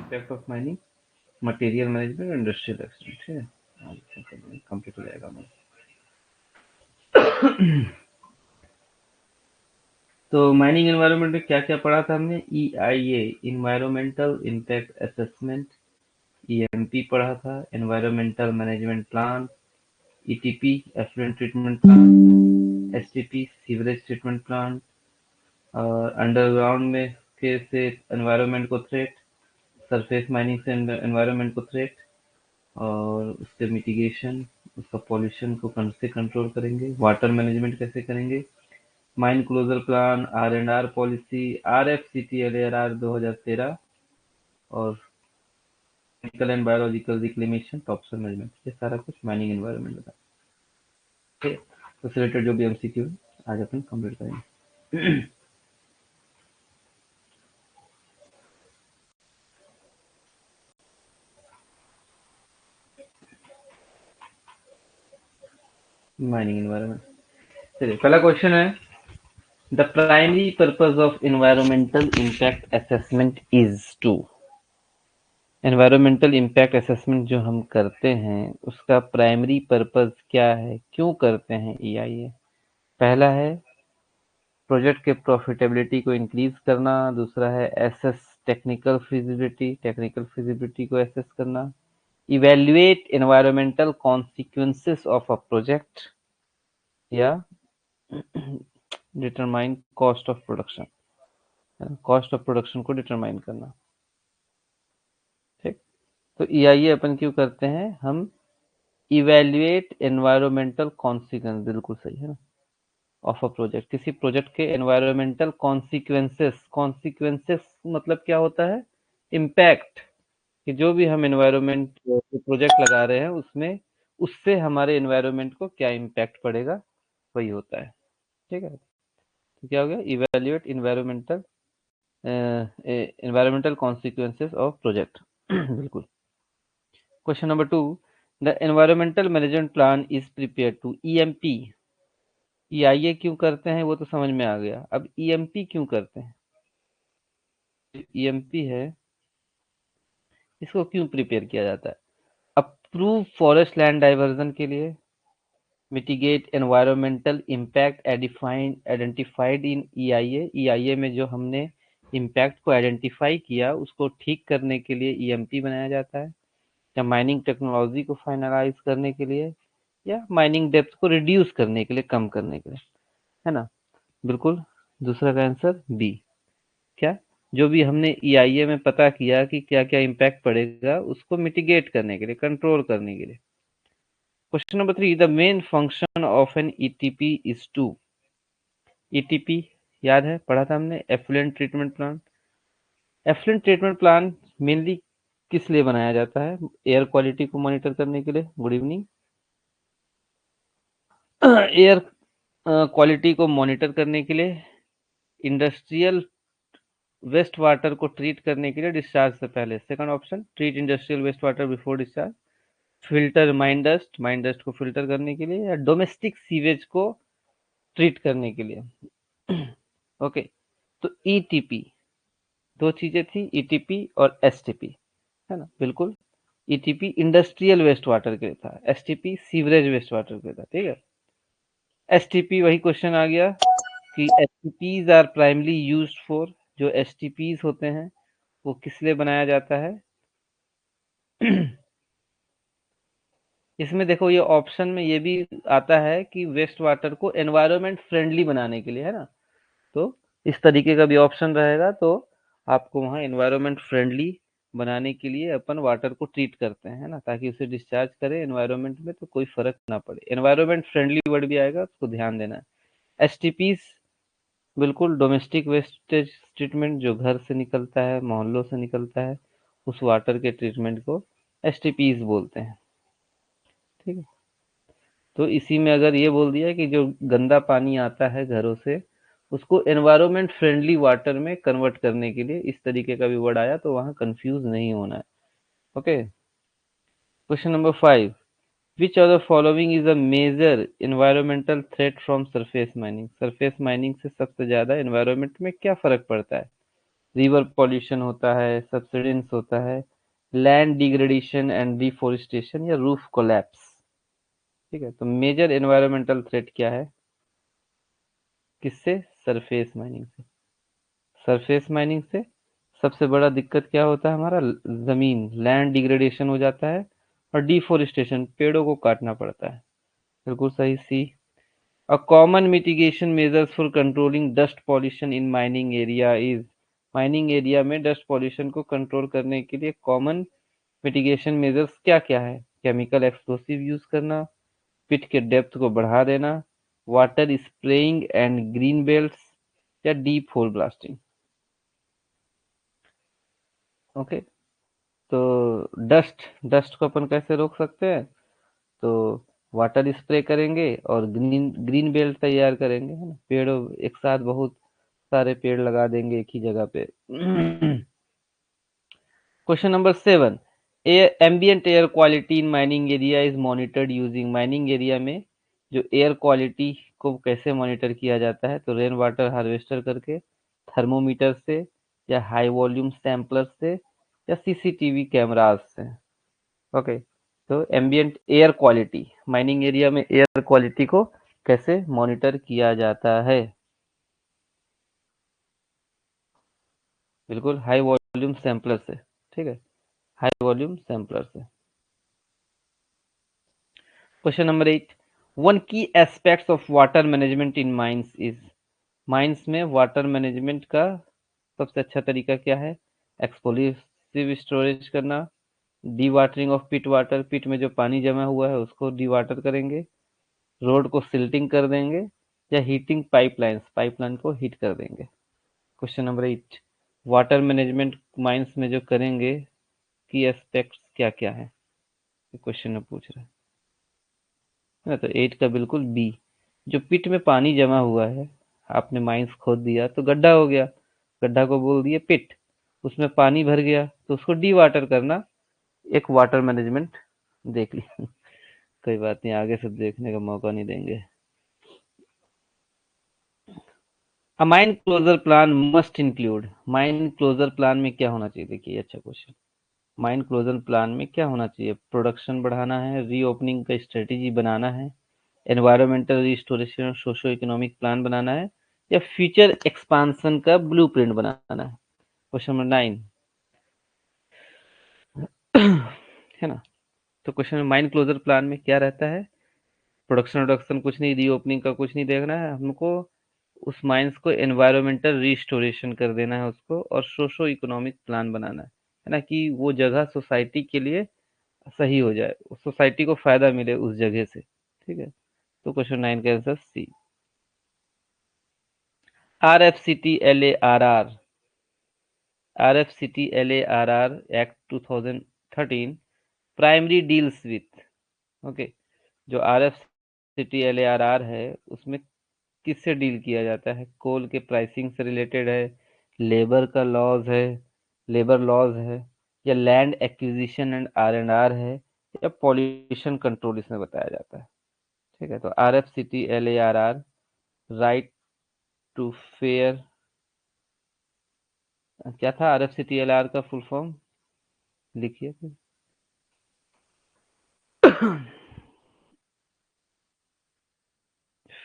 Impact of mining, material management, industrial accident. ठीक है, complete हो जाएगा हमारा। तो माइनिंग एनवायरनमेंट में क्या क्या पढ़ा था हमने? EIA, environmental impact assessment, EMP पढ़ा था, environmental management plan, ETP, effluent treatment plan, STP, sewerage treatment plan, और अंडरग्राउंड में के से एनवायरनमेंट को थ्रेट, सरफेस माइनिंग से एनवायरनमेंट को थ्रेट, और उसके मिटिगेशन, उसका पॉल्यूशन को कैसे कंट्रोल करेंगे, वाटर मैनेजमेंट कैसे करेंगे, mine closure plan, R&R policy, RFCTLAR 2013, और chemical and biological reclamation, topsoil management. ये सारा कुछ माइनिंग एनवायरनमेंट का। ठीक है, तो रिलेटेड जो भी MCQ है आज अपन कंप्लीट करेंगे। माइनिंग एनवायरनमेंट, चलिए पहला क्वेश्चन है, the primary purpose of environmental impact assessment is to. Environmental impact assessment जो हम करते हैं उसका प्राइमरी पर्पज क्या है, क्यों करते हैं EIA? पहला है प्रोजेक्ट के प्रॉफिटेबिलिटी को इंक्रीज करना, दूसरा है एसेस टेक्निकल फिजिबिलिटी को एसेस करना, evaluate environmental consequences of a project, या determine cost of production, cost of production को डिटरमाइन करना। ठीक, तो EIA अपन क्यों करते हैं? हम इवेल्युएट एनवायरमेंटल कॉन्सिक्वेंस, बिल्कुल सही है ना, ऑफ अ प्रोजेक्ट, किसी प्रोजेक्ट के एनवायरमेंटल कॉन्सिक्वेंसेस मतलब क्या होता है? इम्पैक्ट, कि जो भी हम एनवायरमेंट प्रोजेक्ट लगा रहे हैं उसमें उससे हमारे एनवायरमेंट को क्या इम्पैक्ट पड़ेगा, वही होता है। ठीक है, तो क्या हो गया? Evaluate environmental consequences of project. बिल्कुल। Question number 2, the environmental management plan is prepare to EMP। EIA क्यों करते हैं वो तो समझ में आ गया, अब EMP क्यों करते हैं? EMP है, इसको क्यों प्रिपेयर किया जाता है? अप्रूव फॉरेस्ट लैंड डाइवर्जन के लिए, mitigate environmental impact identified in EIA में जो हमने इम्पैक्ट को आइडेंटिफाई किया उसको ठीक करने के लिए EMP बनाया जाता है, या माइनिंग टेक्नोलॉजी को फाइनलाइज करने के लिए, या माइनिंग डेप्थ को रिड्यूस करने के लिए, कम करने के लिए, है ना? बिल्कुल, दूसरा का आंसर बी। क्या? जो भी हमने EIA में पता किया कि क्या क्या इम्पैक्ट पड़ेगा उसको मिटिगेट करने के लिए, कंट्रोल करने के लिए। Question number 3, the main function of an ETP is to. ETP याद है, पढ़ा था हमने, effluent treatment plan. Effluent treatment plan mainly किस लिए बनाया जाता है? एयर क्वालिटी को मॉनिटर करने के लिए। Good evening. एयर क्वालिटी को मॉनिटर करने के लिए, इंडस्ट्रियल वेस्ट वाटर को ट्रीट करने के लिए डिस्चार्ज से पहले, second option, treat industrial waste water before discharge, filter mine dust को फिल्टर करने के लिए, या डोमेस्टिक सीवेज को ट्रीट करने के लिए। ओके, तो ETP दो चीजें थी, ETP और STP, है ना? बिल्कुल, ETP इंडस्ट्रियल वेस्ट वाटर के लिए था, STP सीवरेज वेस्ट वाटर के लिए था। ठीक है, STP वही क्वेश्चन आ गया कि STPs are primarily used for, जो STPs होते हैं वो किस लिए बनाया जाता है? इसमें देखो ये ऑप्शन में ये भी आता है कि वेस्ट वाटर को एनवायरनमेंट फ्रेंडली बनाने के लिए, है ना? तो इस तरीके का भी ऑप्शन रहेगा, तो आपको वहाँ एनवायरनमेंट फ्रेंडली बनाने के लिए अपन वाटर को ट्रीट करते हैं, है ना, ताकि उसे डिस्चार्ज करें एनवायरनमेंट में तो कोई फर्क ना पड़े। एनवायरनमेंट फ्रेंडली वर्ड भी आएगा, उसको ध्यान देना है। STPs बिल्कुल डोमेस्टिक वेस्टेज ट्रीटमेंट, जो घर से निकलता है, मोहल्लों से निकलता है, उस वाटर के ट्रीटमेंट को STPs बोलते हैं। ठीक है, तो इसी में अगर ये बोल दिया कि जो गंदा पानी आता है घरों से उसको एनवायरमेंट फ्रेंडली वाटर में कन्वर्ट करने के लिए इस तरीके का भी वर्ड आया तो वहां कंफ्यूज नहीं होना है। Okay, question number 5, which of the following is a major environmental threat from surface mining. Surface mining से सबसे ज्यादा एनवायरमेंट में क्या फर्क पड़ता है? रिवर पॉल्यूशन होता है, सब्सिडेंस होता है, लैंड डिग्रेडेशन एंड डिफोरेस्टेशन या रूफ कोलैप्स। ठीक है, तो मेजर एनवायरमेंटल थ्रेट क्या है? किससे? सरफेस माइनिंग से। सरफेस माइनिंग से सबसे बड़ा दिक्कत क्या होता है? हमारा जमीन, लैंड डिग्रेडेशन हो जाता है, और डिफोरेस्टेशन, पेड़ों को काटना पड़ता है। बिल्कुल सही, सी। A common mitigation measures for controlling dust pollution in mining area is, mining area में डस्ट पॉल्यूशन को कंट्रोल करने के लिए कॉमन मिटिगेशन मेजर्स क्या क्या है? केमिकल एक्सप्लोसिव यूज करना, पिट के डेप्थ को बढ़ा देना, water spraying and green belts, या डीप होल ब्लास्टिंग। ओके, तो डस्ट डस्ट को अपन कैसे रोक सकते हैं? तो वाटर स्प्रे करेंगे और ग्रीन ग्रीन बेल्ट तैयार करेंगे, है ना, पेड़ एक साथ बहुत सारे पेड़ लगा देंगे एक ही जगह पे। Question number 7, ambient air quality in mining area is monitored using, mining area में जो एयर क्वालिटी को कैसे मॉनिटर किया जाता है? तो रेन वाटर हार्वेस्टर करके, थर्मोमीटर से, या हाई वॉल्यूम सैंपलर से, या सीसीटीवी कैमरास से। ओके, तो ambient air quality, mining area में एयर क्वालिटी को कैसे मॉनिटर किया जाता है? बिल्कुल हाई वॉल्यूम सैंपलर से। ठीक है, हाई वॉल्यूम सैंपलर से। Question number 8, one key aspects of water management in mines is, mines में वाटर मैनेजमेंट का सबसे अच्छा तरीका क्या है? एक्सप्लोसिव स्टोरेज करना, dewatering of pit water, pit में जो पानी जमा हुआ है उसको डी वाटर करेंगे, रोड को सिल्टिंग कर देंगे, या हीटिंग पाइपलाइंस, पाइपलाइन को हीट कर देंगे। Question number 8, water management mines में जो करेंगे की एस्पेक्ट्स क्या क्या है? क्वेश्चन में पूछ रहा है ना, तो 8 का बिल्कुल बी। जो पिट में पानी जमा हुआ है, आपने माइंस खोद दिया तो गड्ढा हो गया, गड्ढा को बोल दिए पिट, उसमें पानी भर गया तो उसको डी वाटर करना, एक वाटर मैनेजमेंट देख लिया। कोई बात नहीं, आगे से देखने का मौका नहीं देंगे। A mine closure plan must include, mine closure plan में क्या होना चाहिए? देखिए अच्छा क्वेश्चन, माइन क्लोजर प्लान में क्या होना चाहिए? प्रोडक्शन बढ़ाना है, रीओपनिंग का स्ट्रेटेजी बनाना है, environmental restoration socio economic plan बनाना है, या फ्यूचर एक्सपांसन का ब्लूप्रिंट बनाना है। क्वेश्चन नंबर 9, है ना, तो क्वेश्चन माइन क्लोजर प्लान में क्या रहता है? प्रोडक्शन प्रोडक्शन कुछ नहीं, रीओपनिंग का कुछ नहीं देखना है हमको, उस माइंस को एनवायरमेंटल रिस्टोरेशन कर देना है उसको, और सोशो इकोनॉमिक प्लान बनाना है ना, कि वो जगह सोसाइटी के लिए सही हो जाए, सोसाइटी को फायदा मिले उस जगह से। ठीक है, तो क्वेश्चन 9 का answer C. R F C T L A R R, R F C T L A R R act 2013 primary deals with, okay, जो R F C T L A R R है उसमें किससे deal किया जाता है? कोल के pricing से related है, लेबर का लॉज है, लेबर लॉज है, या लैंड एक्विजिशन एंड आर है, या पॉल्यूशन कंट्रोल इसमें बताया जाता है। ठीक है, तो R F C T L A R R, right to fair, क्या था R F C T L R का फुल फॉर्म? लिखिए फिर।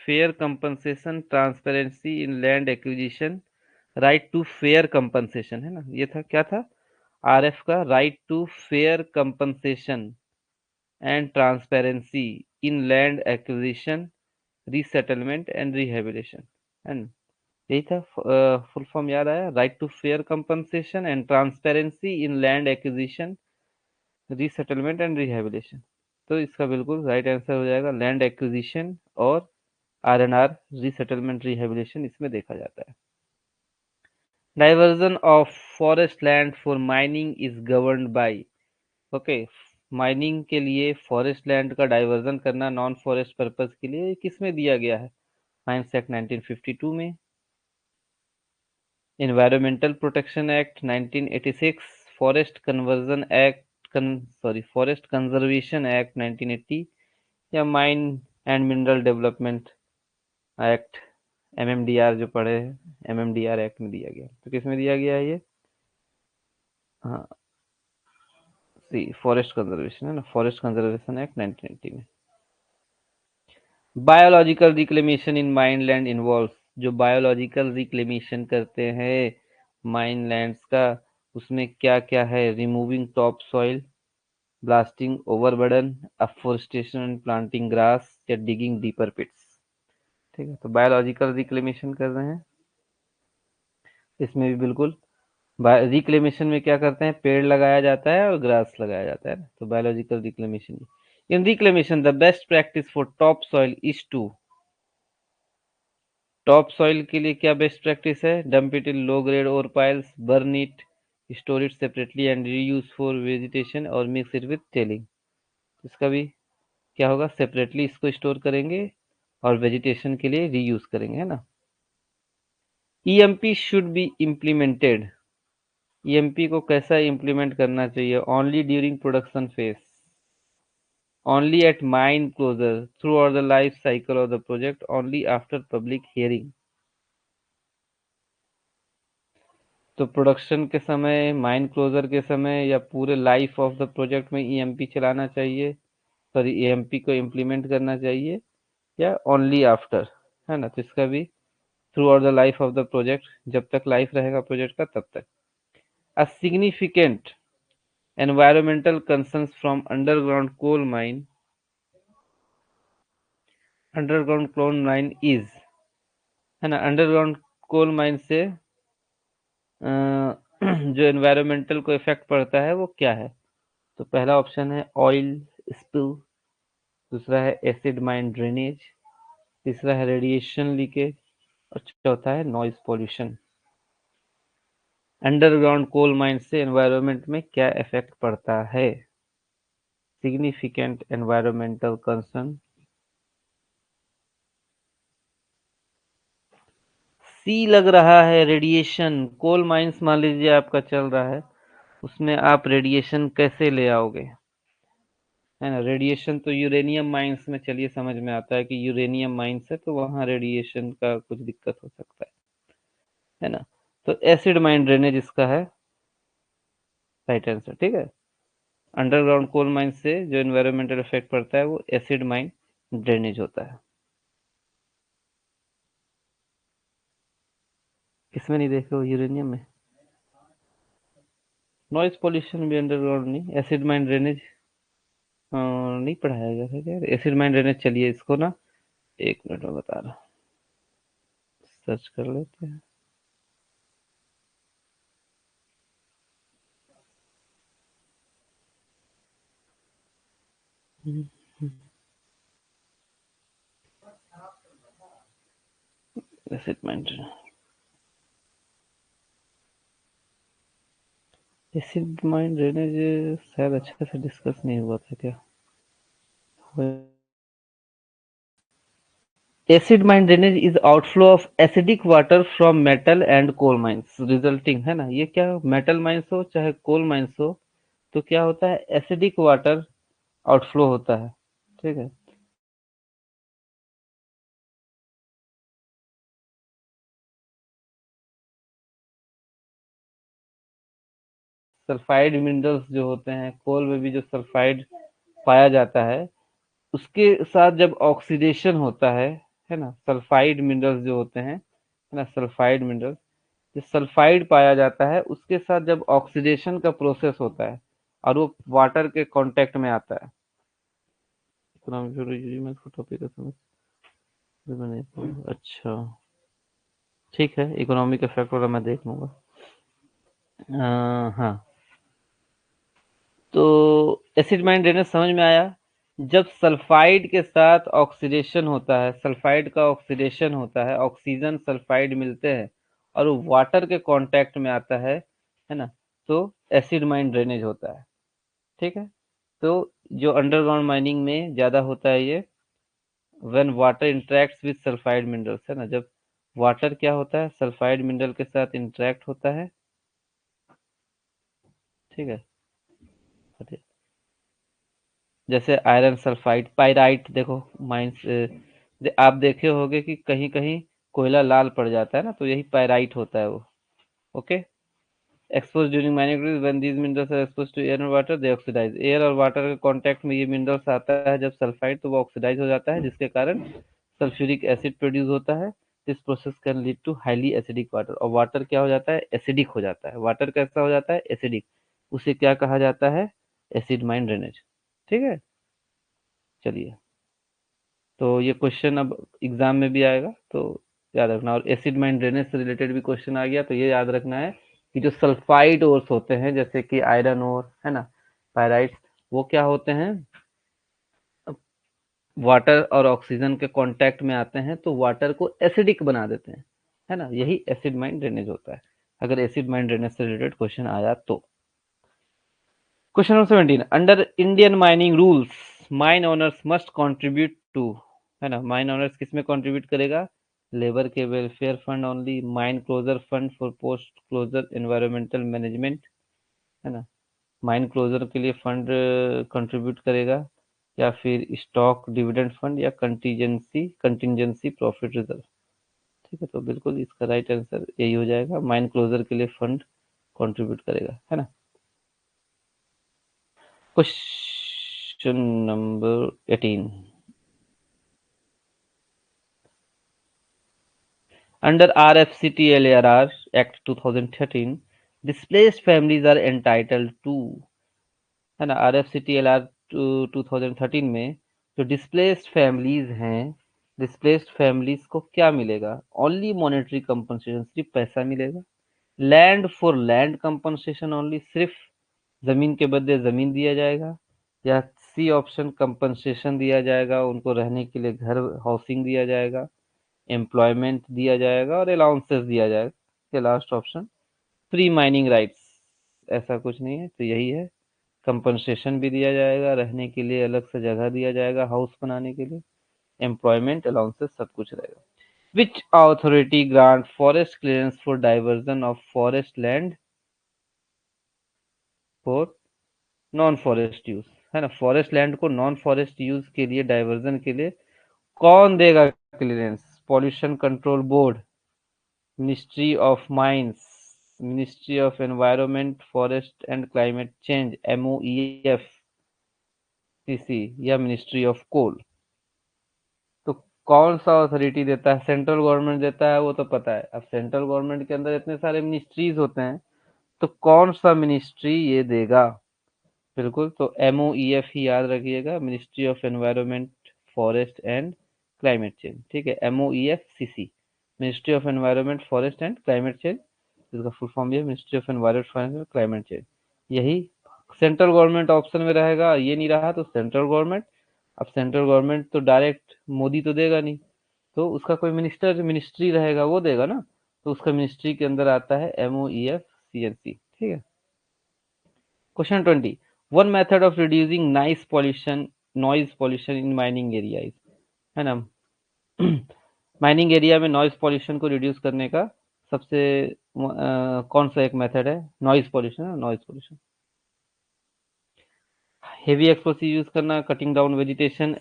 Fair compensation, transparency in land acquisition, right to fair compensation, है ना, ये था, क्या था? आरएफ का right to fair compensation and transparency in land acquisition, resettlement and rehabilitation, है ना, यही था। फुल फॉर्म याद आया? Right to fair compensation and transparency in land acquisition, resettlement and rehabilitation. तो इसका बिल्कुल राइट आंसर हो जाएगा लैंड एक्विजिशन और R and R, resettlement rehabilitation, इसमें देखा जाता है। Diversion of forest land for mining is governed by, okay, mining के लिए फॉरेस्ट लैंड का डाइवर्जन करना नॉन फॉरेस्ट पर्पस के लिए किस में दिया गया है? माइंस एक्ट 1952 में, environmental protection act 1986, forest conversion act, forest conservation act 1980, या mine and mineral development act MMDR जो पढ़े हैं, MMDR एक्ट में दिया गया। तो किस में दिया गया है ये? हाँ, सी फॉरेस्ट कंजर्वेशन है ना, फॉरेस्ट कंजर्वेशन एक्ट 1980 में। Biological reclamation in mineland involve, जो बायोलॉजिकल रिक्लेमेशन करते हैं माइनलैंड्स का, उसमें क्या क्या है? Removing top soil, blasting overburden, afforestation and planting grass, या डिगिंग डीपर पिट्स। ठीक है, तो बायोलॉजिकल रिक्लेमेशन कर रहे हैं इसमें भी बिल्कुल। रिक्लेमेशन में क्या करते हैं? पेड़ लगाया जाता है और ग्रास लगाया जाता है ना, तो biological reclamation. In reclamation the best practice for top soil is to, top soil के लिए क्या बेस्ट प्रैक्टिस है? Dump it in low grade ore piles, burn it, store it separately and reuse for vegetation और mix it with tailing. इसका भी क्या होगा? Separately इसको स्टोर करेंगे और वेजिटेशन के लिए रीयूज करेंगे, है ना। EMP should be implemented, EMP को कैसा इम्प्लीमेंट करना चाहिए? Only during production phase, only at mine closure, throughout the life cycle of the project, only after public hearing. तो प्रोडक्शन के समय, माइन क्लोजर के समय, या पूरे लाइफ ऑफ द प्रोजेक्ट में ईएमपी चलाना चाहिए, सॉरी ईएमपी को इम्प्लीमेंट करना चाहिए, या ओनली आफ्टर, है ना। तो इसका भी throughout the life of the project, जब तक लाइफ रहेगा प्रोजेक्ट का तब तक। A significant environmental concerns from underground coal mine, underground coal mine is, है ना। अंडरग्राउंड कोल माइन से जो एनवायरमेंटल को इफेक्ट पड़ता है वो क्या है? तो पहला ऑप्शन है ऑयल स्पिल, दूसरा है एसिड माइन ड्रेनेज, तीसरा है रेडिएशन लीकेज, और चौथा है noise pollution. Underground coal mine से एनवायरनमेंट में क्या इफेक्ट पड़ता है? सिग्निफिकेंट एनवायरमेंटल कंसर्न, सी लग रहा है रेडिएशन। कोल माइंस मान लीजिए आपका चल रहा है, उसमें आप रेडिएशन कैसे ले आओगे, है ना। रेडिएशन तो यूरेनियम माइंस में चलिए समझ में आता है कि यूरेनियम माइंस है तो वहाँ रेडिएशन का कुछ दिक्कत हो सकता है ना। तो एसिड माइन ड्रेनेज इसका है राइट आंसर, ठीक है। अंडरग्राउंड कोल माइन से जो एनवायरमेंटल इफेक्ट पड़ता है वो एसिड माइन ड्रेनेज होता है। किसमें नहीं देखे हो? यूरेनियम में। नॉइज पोल्यूशन भी अंडरग्राउंड नहीं, एसिड माइन ड्रेनेज नहीं पढ़ाया गया था क्या एसिड माइन ड्रेनेज? चलिए इसको ना 1 मिनट में बता रहा, सर्च कर लेते हैं। Acid mine, acid mine drainage शायद अच्छे से डिस्कस नहीं हुआ था क्या? Acid mine drainage is outflow of acidic water from metal and coal mines resulting, है ना। ये क्या, मेटल माइंस हो चाहे कोल माइंस हो, तो क्या होता है? एसिडिक वाटर आउटफ्लो होता है, ठीक है। सल्फाइड मिनरल्स जो होते हैं, कोल में भी जो सल्फाइड पाया जाता है, उसके साथ जब ऑक्सीडेशन होता है ना, सल्फाइड मिनरल्स जो होते हैं, है ना, सल्फाइड मिनरल्स, जो सल्फाइड पाया जाता है उसके साथ जब ऑक्सीडेशन का प्रोसेस होता है और वो वाटर के कांटेक्ट में आता है। टॉपिक का समझ अच्छा, ठीक है, इकोनॉमिक इफेक्ट वाला मैं देख लूंगा। हाँ, तो एसिड माइन ड्रेनेज समझ में आया। जब सल्फाइड के साथ ऑक्सीडेशन होता है, सल्फाइड का ऑक्सीडेशन होता है, ऑक्सीजन सल्फाइड मिलते हैं और वो वाटर के कांटेक्ट में आता है ना, तो एसिड माइन ड्रेनेज होता है, ठीक है। तो जो अंडरग्राउंड माइनिंग में ज्यादा होता है ये, when water interacts with sulphide minerals, है ना, जब वाटर क्या होता है, सल्फाइड मिनरल के साथ इंटरेक्ट होता है, ठीक है। जैसे आयरन सल्फाइड, पाइराइट, देखो माइंस आप देखे होंगे कि कहीं कहीं कोयला लाल पड़ जाता है ना, तो यही पायराइट होता है वो। Okay. Expose during mining when these minerals are expose to air and water they oxidise. Air और वाटर के कांटेक्ट में ये मिनरल्स आता है जब सल्फाइड, तो वो ऑक्सीडाइज हो जाता है, जिसके कारण सल्फ्यूरिक एसिड प्रोड्यूस होता है। This process can lead to highly acidic water. और वाटर क्या हो जाता है? एसिडिक हो जाता है। वाटर कैसा हो जाता है? एसिडिक। उसे क्या कहा जाता है? Acid mine drainage. ठीक है, चलिए। तो ये क्वेश्चन अब एग्जाम में भी आएगा, तो याद रखना। और एसिड माइन ड्रेनेज से रिलेटेड भी क्वेश्चन आ गया, तो ये याद रखना है कि जो सल्फाइड ओर्स होते हैं, जैसे कि आयरन ओर है ना, पायराइट्स, वो क्या होते हैं? वाटर और ऑक्सीजन के कांटेक्ट में आते हैं तो वाटर को एसिडिक बना देते हैं, है ना। यही एसिड माइन ड्रेनेज होता है, अगर एसिड माइन ड्रेनेज से रिलेटेड क्वेश्चन आया तो। Question number 17, under Indian mining rules mine owners must contribute to, है ना। माइन ओनर्स किस में कंट्रीब्यूट करेगा? लेबर के welfare fund only, mine closure fund for post closure environmental management, है ना। माइन क्लोजर के लिए फंड कंट्रीब्यूट करेगा, या फिर स्टॉक डिविडेंड फंड, या कंटीजेंसी कंटीजेंसी प्रॉफिट रिजर्व। ठीक है, तो बिल्कुल इसका राइट आंसर यही हो जाएगा, माइन क्लोजर के लिए फंड कंट्रीब्यूट करेगा, है ना। Question number 18, under RFCTLARR Act 2013, displaced families are entitled to, है ना। RFCTLR 2013 में जो डिस्प्लेस्ड फैमिलीज हैं, डिस्प्लेस्ड फैमिलीज को क्या मिलेगा? ओनली मॉनेटरी कंपनसेशन, सिर्फ पैसा मिलेगा। Land for land compensation only, सिर्फ जमीन के बदले जमीन दिया जाएगा। या सी ऑप्शन, कंपनसेशन दिया जाएगा, उनको रहने के लिए घर, हाउसिंग दिया जाएगा, एम्प्लॉयमेंट दिया जाएगा, और अलाउंसेस दिया जाएगा। ये last option, free mining rights, ऐसा कुछ नहीं है, तो यही है। कंपनसेशन भी दिया जाएगा, रहने के लिए अलग से जगह दिया जाएगा, हाउस बनाने के लिए, एम्प्लॉयमेंट अलाउंसेस सब कुछ रहेगा। Which authority grant forest clearance for diversion of forest land for non forest use, है ना। फॉरेस्ट लैंड को नॉन फॉरेस्ट यूज के लिए, डाइवर्जन के लिए कौन देगा clearance? Pollution control board, ministry of mines, ministry of environment forest and climate change MOEF CC, या मिनिस्ट्री ऑफ कोल। तो कौन सा अथॉरिटी देता है? सेंट्रल गवर्नमेंट देता है, वो तो पता है। अब सेंट्रल गवर्नमेंट के अंदर इतने सारे मिनिस्ट्रीज होते हैं, तो कौन सा मिनिस्ट्री ये देगा? बिल्कुल, तो MOEF ही याद रखिएगा, ministry of environment forest and climate change. ठीक है, MOEF CC, ministry of environment forest and climate change, जिसका फुल फॉर्म भी है ministry of environment forest and climate change. यही सेंट्रल गवर्नमेंट ऑप्शन में रहेगा, ये नहीं रहा तो सेंट्रल गवर्नमेंट। अब सेंट्रल गवर्नमेंट तो डायरेक्ट मोदी तो देगा नहीं, तो उसका कोई मिनिस्टर, मिनिस्ट्री रहेगा, वो देगा ना। तो उसका मिनिस्ट्री के अंदर आता है MOEF CNC। ठीक है। Question 20, one method of reducing noise pollution in mining area, है ना। माइनिंग एरिया में नॉइज पॉल्यूशन को रिड्यूस करने का सबसे कौन सा एक मेथड है? Noise pollution, noise pollution. Heavy explosive use करना, cutting down vegetation,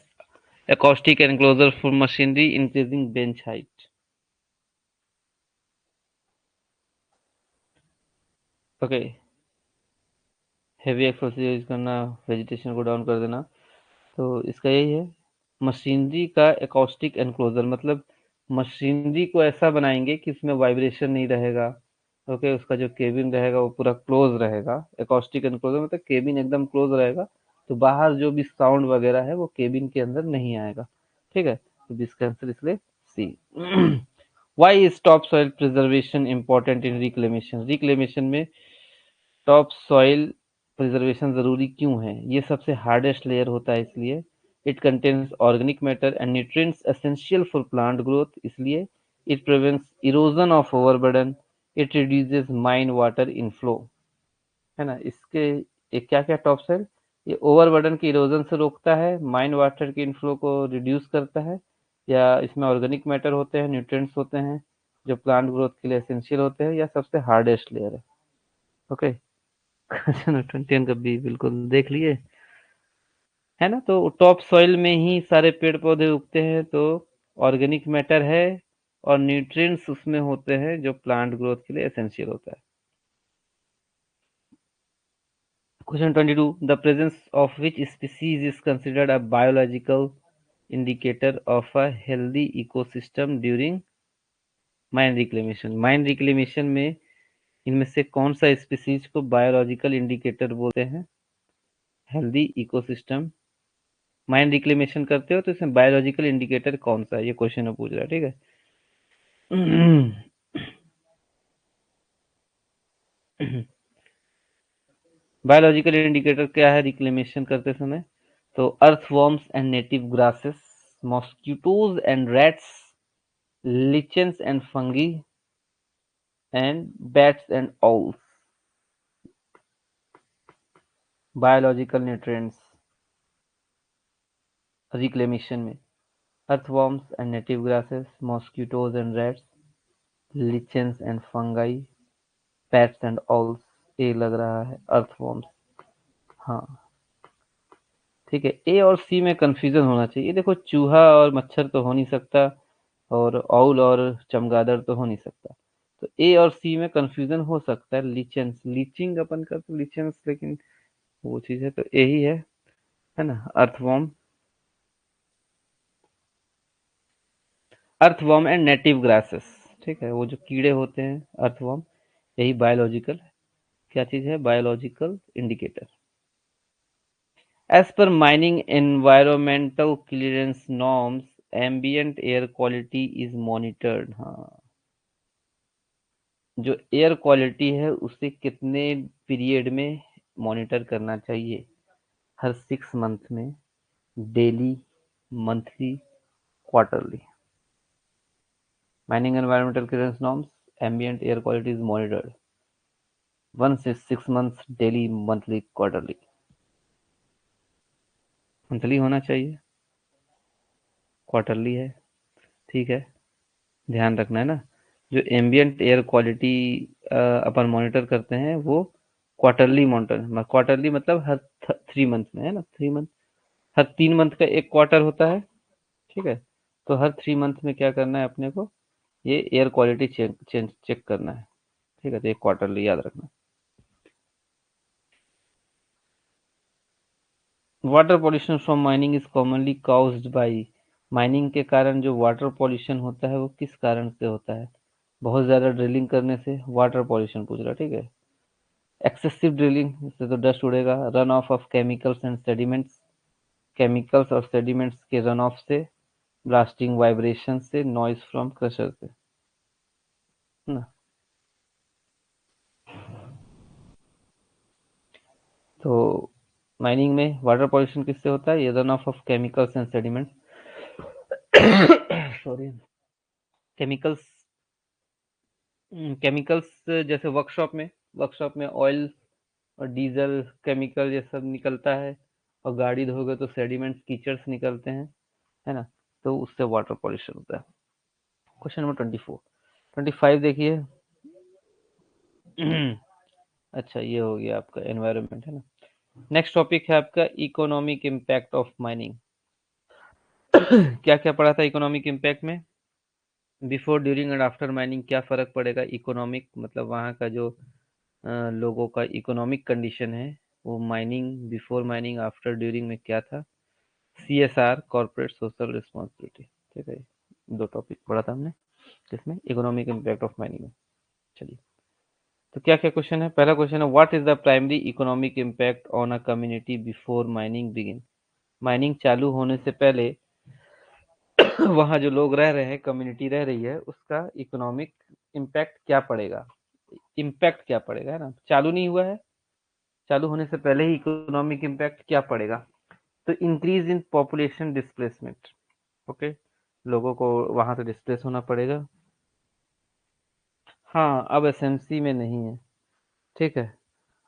acoustic enclosure for machinery, increasing bench height। Okay, heavy explosive use करना, वेजिटेशन को डाउन कर देना, तो इसका यही है। मशीनरी का एकॉस्टिक एनक्लोजर, मतलब मशीनरी को ऐसा बनाएंगे कि उसमें वाइब्रेशन नहीं रहेगा। ओके, उसका जो केबिन रहेगा वो पूरा क्लोज रहेगा। एकॉस्टिक एनक्लोजर मतलब केबिन एकदम क्लोज रहेगा, तो बाहर जो भी साउंड वगैरह है वो केबिन के अंदर नहीं आएगा। ठीक है, तो इसका आंसर इसलिए C. Why is top soil preservation important in reclamation? Reclamation में टॉप सॉइल प्रिजर्वेशन जरूरी क्यों है? ये सबसे हार्डेस्ट लेयर होता है, इसलिए। It contains organic matter and nutrients essential for plant growth, इसलिए। It prevents erosion of overburden, it reduces mine water inflow, है ना। इसके ये क्या क्या टॉप सॉइल, ये ओवरबर्डन की इरोजन से रोकता है, माइन वाटर की इनफ्लो को रिड्यूस करता है, या इसमें ऑर्गेनिक मैटर होते हैं, न्यूट्रिएंट्स होते हैं जो प्लांट ग्रोथ के लिए एसेंशियल होते हैं, या सबसे हार्डेस्ट लेयर है। ओके। क्वेश्चन 21 का भी बिल्कुल देख लिए, है ना। तो टॉप सॉइल में ही सारे पेड़ पौधे उगते हैं, तो ऑर्गेनिक मैटर है, और न्यूट्रिएंट्स उसमें होते हैं जो प्लांट ग्रोथ के लिए एसेंशियल होता है। Question 22, the presence of which species is considered a biological indicator of a healthy ecosystem during mine reclamation. Mine reclamation में इनमें से कौन सा स्पीसीज को बायोलॉजिकल इंडिकेटर बोलते हैं हेल्दी इकोसिस्टम? माइन रिक्लेमेशन करते हो तो इसमें बायोलॉजिकल इंडिकेटर कौन सा है, ये क्वेश्चन में पूछ रहा है, ठीक है। बायोलॉजिकल इंडिकेटर क्या है रिक्लेमेशन करते समय? तो earthworms and native grasses, mosquitoes and rats, lichens and fungi, and bats and owls। Biological nutrients reclamation में earthworms and native grasses, mosquitoes and rats, lichens and fungi, bats and owls। ए लग रहा है earthworms। हाँ ठीक है, ए और सी में confusion होना चाहिए। देखो चूहा और मच्छर तो हो नहीं सकता, और ऑल और चमगादड़ तो हो नहीं सकता, तो ए और सी में कंफ्यूजन हो सकता है। लिचेंस, लीचिंग अपन का तो लिचेंस, लेकिन वो चीज है तो ए ही है ना। Earthworm, earthworm and native grasses, ठीक है, वो जो कीड़े होते हैं अर्थवॉर्म, यही बायोलॉजिकल क्या चीज है, biological indicator. As per mining environmental clearance norms, ambient air quality is monitored. हाँ, जो एयर क्वालिटी है उसे कितने पीरियड में मॉनिटर करना चाहिए? हर 6 मंथ में, daily, monthly, quarterly. Mining environmental clearance norms, ambient air quality is monitored 1 से 6 months, daily, monthly, quarterly. Monthly होना चाहिए, क्वार्टरली है, ठीक है, ध्यान रखना है ना। जो एम्बियंट एयर क्वालिटी अपन मॉनिटर करते हैं वो क्वार्टरली मॉनिटर, क्वार्टरली मतलब हर 3 मंथ में, है ना, 3 मंथ, हर 3 मंथ का एक क्वार्टर होता है, ठीक है। तो हर 3 मंथ में क्या करना है अपने को, ये एयर क्वालिटी चेक करना है, ठीक है, तो एक क्वार्टरली याद रखना। Water pollution from mining is commonly caused by, mining के कारण जो वाटर पॉल्यूशन होता है वो किस कारण से होता है? बहुत ज्यादा ड्रिलिंग करने से वाटर पॉल्यूशन पूछ रहा है, ठीक है। एक्सेसिव ड्रिलिंग से तो डस्ट उड़ेगा, run of chemicals and sediments, chemicals और सेडिमेंट्स के रन ऑफ से, ब्लास्टिंग वाइब्रेशन से, नॉइज फ्रॉम क्रशर से, है ना। तो माइनिंग में वाटर पॉल्यूशन किससे होता है? ये run of chemicals and sediments, sorry, chemicals, chemicals जैसे वर्कशॉप में ऑयल और डीजल केमिकल ये सब निकलता है, और गाड़ी धोगे तो सेडिमेंट्स, कीचड़्स निकलते हैं, है ना, तो उससे वाटर पॉल्यूशन होता है। क्वेश्चन नंबर 24, 25 देखिए। अच्छा, ये हो गया आपका एनवायरनमेंट, है ना। नेक्स्ट टॉपिक है आपका इकोनॉमिक इम्पैक्ट ऑफ माइनिंग। क्या क्या पढ़ा था इकोनॉमिक इम्पैक्ट में? Before, during and after mining क्या फर्क पड़ेगा? इकोनॉमिक मतलब वहाँ का जो लोगों का इकोनॉमिक कंडीशन है, वो mining, before mining, after, during में क्या था? CSR, कॉर्पोरेट सोशल रिस्पॉन्सिबिलिटी, ठीक है, 2 टॉपिक पढ़ा था हमने जिसमें इकोनॉमिक इम्पैक्ट ऑफ माइनिंग में। चलिए, तो क्या क्या क्वेश्चन है? पहला क्वेश्चन है, what is the primary economic impact on a community before mining begin? Mining चालू होने से पहले वहाँ जो लोग रह रहे हैं, कम्युनिटी रह रही है, उसका इकोनॉमिक इम्पैक्ट क्या पड़ेगा? इम्पैक्ट क्या पड़ेगा, है ना, चालू नहीं हुआ है, चालू होने से पहले ही इकोनॉमिक इम्पैक्ट क्या पड़ेगा? तो increase in population displacement, okay, लोगों को वहां से डिस्प्लेस होना पड़ेगा। हाँ, अब एसएमसी में नहीं है, ठीक है।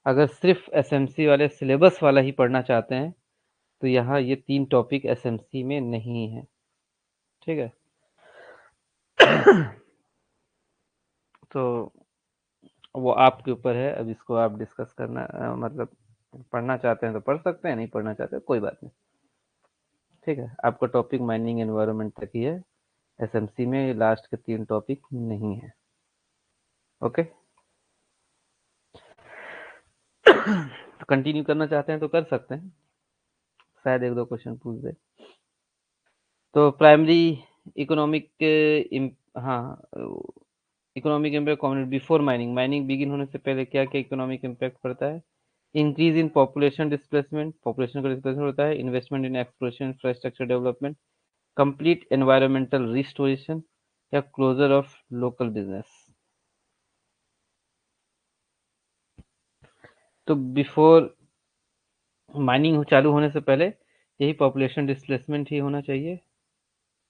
अगर सिर्फ एसएमसी वाले सिलेबस वाला ही पढ़ना चाहते हैं तो यहाँ ये 3 टॉपिक एसएमसी में नहीं है, ठीक है। तो वो आपके ऊपर है, अब इसको आप डिस्कस करना, मतलब पढ़ना चाहते हैं तो पढ़ सकते हैं, नहीं पढ़ना चाहते कोई बात नहीं, ठीक है। आपका टॉपिक माइनिंग एनवायरनमेंट तक ही है, एसएमसी में लास्ट के 3 टॉपिक नहीं है। ओके, तो कंटिन्यू करना चाहते हैं तो कर सकते हैं, शायद 1-2 क्वेश्चन पूछ दे। तो प्राइमरी इकोनॉमिक हाँ, economic impact community before mining, mining begin होने से पहले क्या क्या इकोनॉमिक इम्पैक्ट पड़ता है? Increase in population displacement, population का डिस्प्लेसमेंट होता है, इन्वेस्टमेंट इन exploration infrastructure development, complete environmental restoration या क्लोजर ऑफ लोकल बिजनेस। तो बिफोर माइनिंग चालू होने से पहले यही पॉपुलेशन डिस्प्लेसमेंट ही होना चाहिए।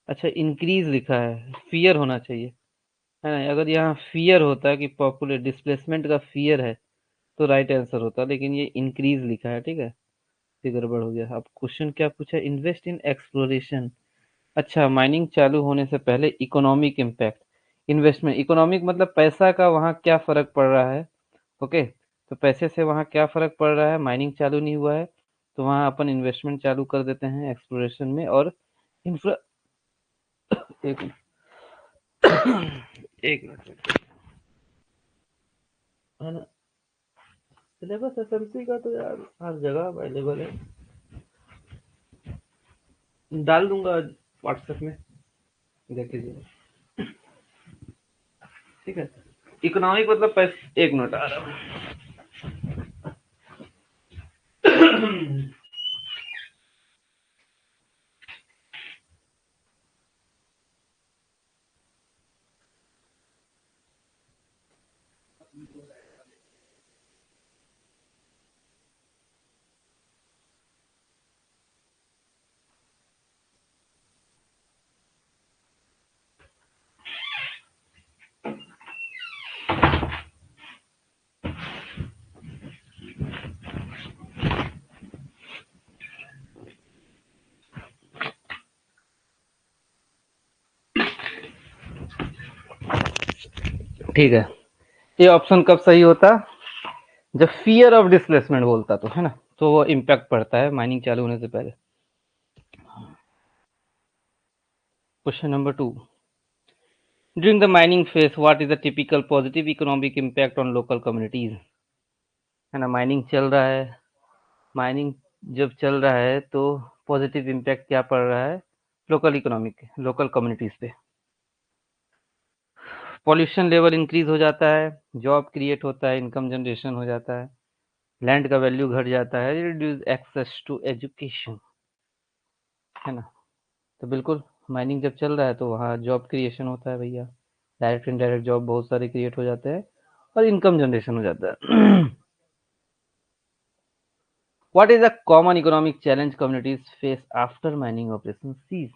अच्छा, इंक्रीज लिखा है, फियर होना चाहिए, है ना? अगर यहाँ फियर होता कि पॉपुलर डिस्प्लेसमेंट का फियर है तो राइट आंसर होता, लेकिन ये इंक्रीज लिखा है, ठीक है, ये गड़बड़ हो गया। अब क्वेश्चन क्या पूछा? Invest in exploration. अच्छा, माइनिंग चालू होने से पहले इकोनॉमिक इम्पैक्ट, इन्वेस्टमेंट, इकोनॉमिक मतलब पैसा का वहाँ क्या फर्क पड़ रहा है। ओके, तो पैसे से वहाँ क्या फर्क पड़ रहा है, माइनिंग चालू नहीं हुआ है तो वहाँ अपन इन्वेस्टमेंट चालू कर देते हैं एक्सप्लोरेशन में और इंफ्रा एक एक मिनट, है ना? सिलेबस एसएमसी का तो यार हर जगह अवेलेबल है, डाल दूंगा व्हाट्सएप में, देख लीजिए, ठीक है। इकोनॉमिक मतलब पैसे, एक मिनट आ रहा हूँ। ठीक है, ये ऑप्शन कब सही होता? जब फियर ऑफ डिस्प्लेसमेंट बोलता तो, है ना, तो वो इम्पैक्ट पड़ता है माइनिंग चालू होने से पहले। Question number 2, during the mining phase what is the typical positive economic impact on local communities, है ना? माइनिंग चल रहा है, माइनिंग जब चल रहा है तो पॉजिटिव इम्पैक्ट क्या पड़ रहा है लोकल इकोनॉमिक, लोकल कम्युनिटीज पे? पॉल्यूशन लेवल इंक्रीज हो जाता है, जॉब क्रिएट होता है, इनकम जनरेशन हो जाता है, लैंड का वैल्यू घट जाता है, रिड्यूस एक्सेस टू एजुकेशन, है ना? तो बिल्कुल, माइनिंग जब चल रहा है तो वहाँ जॉब क्रिएशन होता है भैया, डायरेक्ट इनडायरेक्ट जॉब बहुत सारे क्रिएट हो जाते हैं और इनकम जनरेशन हो जाता है। What is the common economic challenge communities face after mining operation cease,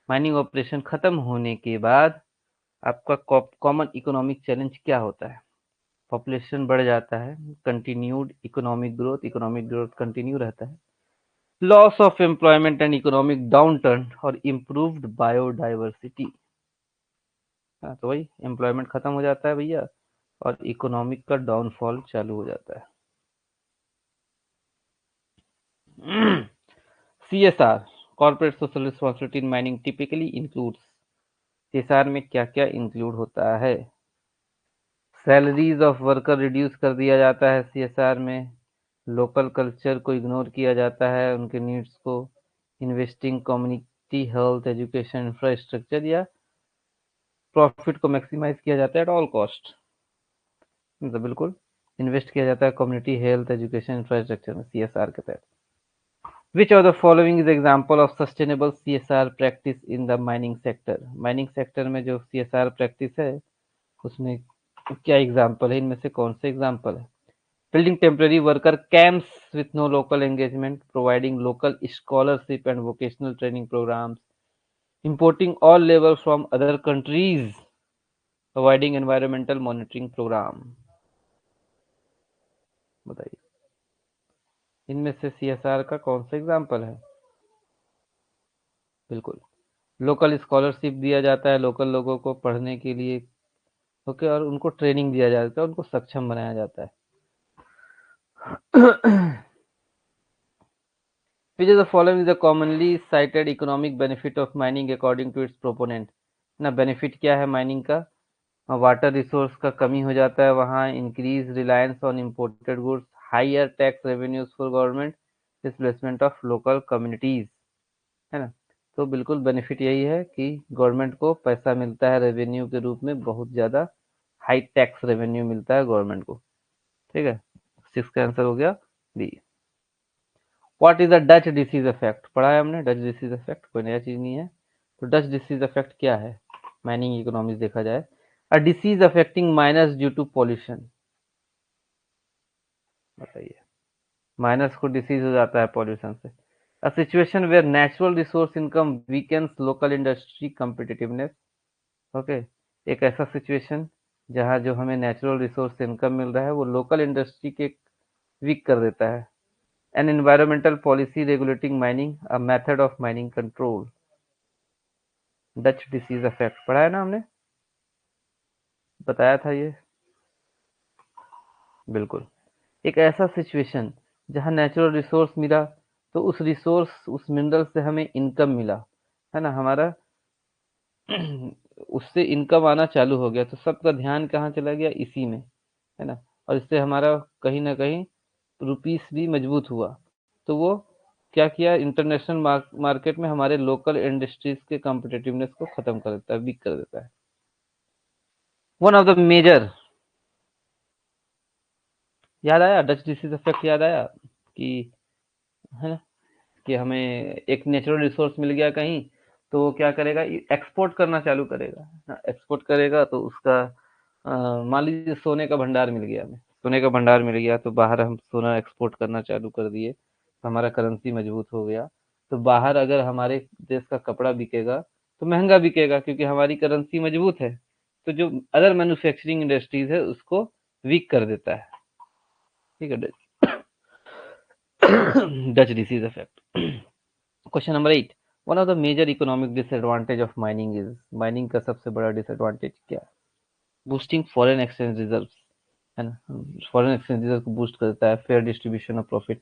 mining operation खत्म होने के बाद आपका कॉमन इकोनॉमिक चैलेंज क्या होता है? पॉपुलेशन बढ़ जाता है, कंटिन्यूड इकोनॉमिक ग्रोथ कंटिन्यू रहता है, loss of employment and economic downturn और इम्प्रूव्ड बायोडाइवर्सिटी। हाँ, तो वही एम्प्लॉयमेंट खत्म हो जाता है भैया और इकोनॉमिक का डाउनफॉल चालू हो जाता है। CSR, corporate social responsibility in mining typically includes, CSR में क्या क्या इंक्लूड होता है? सैलरीज ऑफ वर्कर रिड्यूस कर दिया जाता है सीएसआर में, लोकल कल्चर को इग्नोर किया जाता है, उनके नीड्स को, investing community health education infrastructure या प्रॉफिट को मैक्सिमाइज किया जाता है एट ऑल कॉस्ट। मतलब बिल्कुल इन्वेस्ट किया जाता है कम्युनिटी हेल्थ एजुकेशन इंफ्रास्ट्रक्चर में सीएसआर के तहत। विच of the following is example of sustainable CSR practice in the mining sector, mining sector में जो सीएसआर प्रैक्टिस है उसमें क्या एग्जांपल है, इनमें से कौन से एग्जांपल है? Building temporary worker camps with no local engagement, providing local scholarship and vocational training programs, importing all labor from other countries, providing environmental monitoring program। बताइए, इनमें से सीएसआर का कौन सा एग्जाम्पल है? बिल्कुल, लोकल स्कॉलरशिप दिया जाता है लोकल लोगों को पढ़ने के लिए, ओके, और उनको ट्रेनिंग दिया जाता है, उनको सक्षम बनाया जाता है। Which of the following is the commonly cited economic benefit of mining according to its proponent? ना। बेनिफिट क्या है माइनिंग का? वाटर रिसोर्स का कमी हो जाता है वहाँ, increase reliance on imported goods, higher tax revenues for government, displacement of local communities, है ना। तो बिल्कुल बेनिफिट यही है कि गवर्नमेंट को पैसा मिलता है रेवेन्यू के रूप में, बहुत ज़्यादा हाई टैक्स रेवेन्यू मिलता है गवर्नमेंट को। ठीक है, 6 का आंसर हो गया B. What is the Dutch disease effect? पढ़ा है हमने डच डिसीज इफेक्ट, कोई नया चीज नहीं है। तो डच डिसीज इफेक्ट क्या है माइनिंग इकोनॉमिक्स देखा जाए? A disease affecting miners due to pollution. बताइए, माइनस को डिसीज हो जाता है पॉल्यूशन से। A situation where natural resource income weakens local industry competitiveness. Okay, एक ऐसा सिचुएशन जहाँ जो हमें नेचुरल रिसोर्स से इनकम मिल रहा है वो लोकल इंडस्ट्री के वीक कर देता है। N environmental policy regulating mining, a method of mining control. Dutch disease effect पढ़ा है ना हमने, बताया था ये। बिल्कुल, एक ऐसा सिचुएशन जहाँ नेचुरल रिसोर्स मिला, तो उस रिसोर्स उस मिनरल से हमें इनकम मिला, है ना, हमारा उससे इनकम आना चालू हो गया, तो सबका ध्यान कहाँ चला गया? इसी में, है ना। और इससे हमारा कहीं ना कहीं रुपीस भी मजबूत हुआ। तो वो क्या किया, इंटरनेशनल मार्केट में हमारे लोकल इंडस्ट्रीज के कॉम्पिटिटिवनेस को खत्म कर देता है, वीक कर देता है। वन ऑफ द मेजर, याद आया डच डिसीज इफेक्ट, याद आया कि, है ना, कि हमें एक नेचुरल रिसोर्स मिल गया कहीं, तो वो क्या करेगा, एक्सपोर्ट करना चालू करेगा। एक्सपोर्ट करेगा तो उसका मान लीजिए सोने का भंडार मिल गया, हमें सोने का भंडार मिल गया, तो बाहर हम सोना एक्सपोर्ट करना चालू कर दिए, तो हमारा करेंसी मजबूत हो गया। तो बाहर अगर हमारे देश का कपड़ा बिकेगा तो महंगा बिकेगा, क्योंकि हमारी करेंसी मजबूत है। तो जो अदर मैन्युफैक्चरिंग इंडस्ट्रीज है उसको वीक कर देता है। ठीक है, Dutch disease effect. Question number 8, one of the major economic disadvantage of mining is, mining का सबसे बड़ा डिसएडवांटेज क्या है? बूस्टिंग फॉरेन एक्सचेंज रिजर्व्स, है ना, फॉरेन एक्सचेंज रिजर्व को बूस्ट करता है, fair distribution of profit,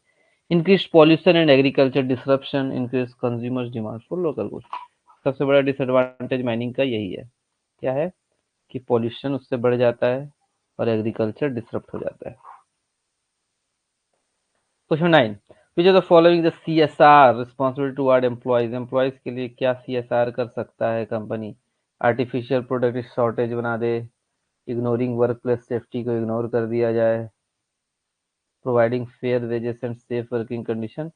increase pollution and agriculture disruption, increase consumers demand for local goods. सबसे बड़ा डिसएडवांटेज माइनिंग का यही है, क्या है, कि पॉल्यूशन उससे बढ़ जाता है और एग्रीकल्चर डिसरप्ट हो जाता है। Question 9, which of the following the CSR responsible toward employees? Employees के लिए क्या सीएसआर कर सकता है कंपनी? आर्टिफिशियल प्रोडक्ट शॉर्टेज बना दे, इग्नोरिंग वर्क प्लेस सेफ्टी को इग्नोर कर दिया जाए, providing fair wages and safe working condition,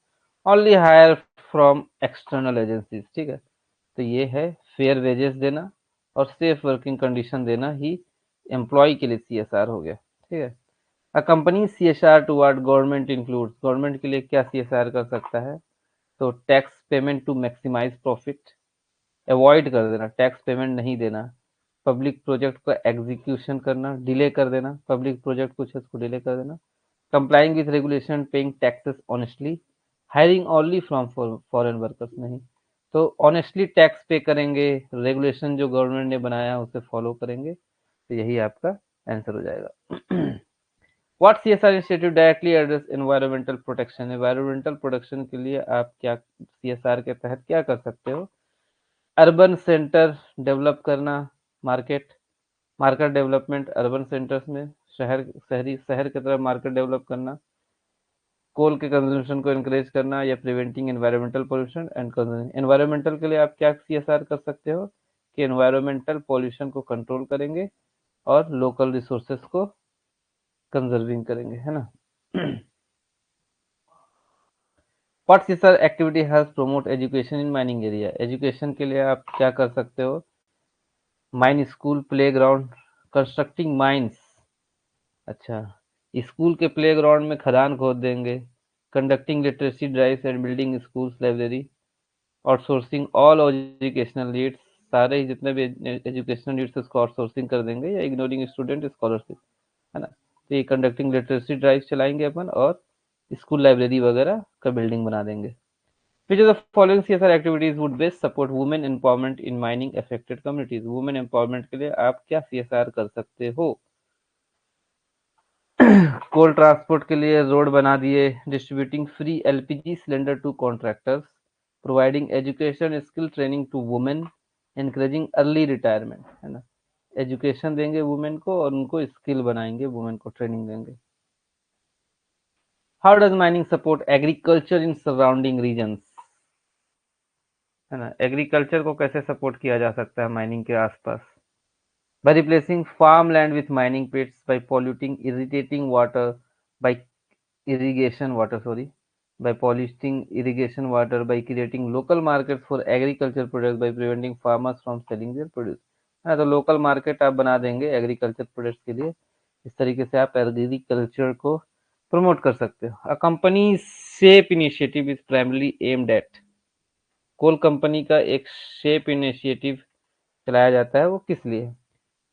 only hire from external agencies. ठीक है, तो ये है फेयर वेजेस देना और सेफ वर्किंग कंडीशन देना ही एम्प्लॉय के लिए सीएसआर हो गया। ठीक है, a company CSR toward government includes, government के लिए क्या सीएसआर कर सकता है? तो tax payment to maximise profit, avoid कर देना, टैक्स पेमेंट नहीं देना, पब्लिक प्रोजेक्ट का एग्जीक्यूशन करना, डिले कर देना, पब्लिक प्रोजेक्ट कुछ है उसको डिले कर देना, complying with regulation, paying taxes honestly, hiring only from foreign workers. नहीं, तो ऑनेस्टली टैक्स पे करेंगे, रेगुलेशन जो गवर्नमेंट ने बनाया उसे फॉलो करेंगे, तो यही आपका आंसर हो जाएगा। What CSR institute directly address environmental protection? Environmental protection के लिए आप क्या सीएसआर के तहत क्या कर सकते हो? अर्बन सेंटर डेवलप करना, market market development urban centres में, शहर की तरफ मार्केट डेवलप करना, कोल के कंजम्पशन को इनकरेज करना, या preventing environmental pollution and conserving. Environmental के लिए आप क्या सीएसआर कर सकते हो कि एनवायरमेंटल पोल्यूशन को कंट्रोल करेंगे और लोकल रिसोर्सेज को कंजर्विंग करेंगे, है ना। What CSR activity help promote education in mining area? Education के लिए आप क्या कर सकते हो? Mine school play ground, constructing mines, अच्छा, स्कूल के प्ले ग्राउंड में खदान खोद देंगे, conducting literacy drives and building schools library, outsourcing all educational needs, सारे ही जितने भी एजुकेशनल नीड्स उसको आउटसोर्सिंग कर देंगे, या इग्नोरिंग स्टूडेंट स्कॉलरशिप, है ना। तो ये कंडक्टिंग लिटरेसी ड्राइव चलाएंगे अपन, और स्कूल लाइब्रेरी वगैरह का बिल्डिंग बना देंगे। Which of the following CSR activities would best support women empowerment in mining affected communities? Women empowerment के लिए आप क्या CSR कर सकते हो? कोल ट्रांसपोर्ट के लिए रोड बना दिए, distributing free LPG cylinder to contractors, providing education skill training to women, encouraging early retirement, है ना, एजुकेशन देंगे वुमेन को और उनको स्किल बनाएंगे, वुमेन को ट्रेनिंग देंगे। How does mining support agriculture in surrounding regions, है ना, एग्रीकल्चर को कैसे सपोर्ट किया जा सकता है माइनिंग के आसपास? By replacing farmland with mining pits, by polluting irritating water, by irrigation water, sorry, by polluting irrigation water, by creating local markets for agriculture products, by preventing farmers from selling their produce। हाँ, तो local market आप बना देंगे agriculture products के लिए, इस तरीके से आप एग्रीकल्चर को प्रमोट कर सकते हो। A company shape initiative is primarily aimed at, coal company का एक शेप इनिशिएटिव चलाया जाता है, वो किस लिए?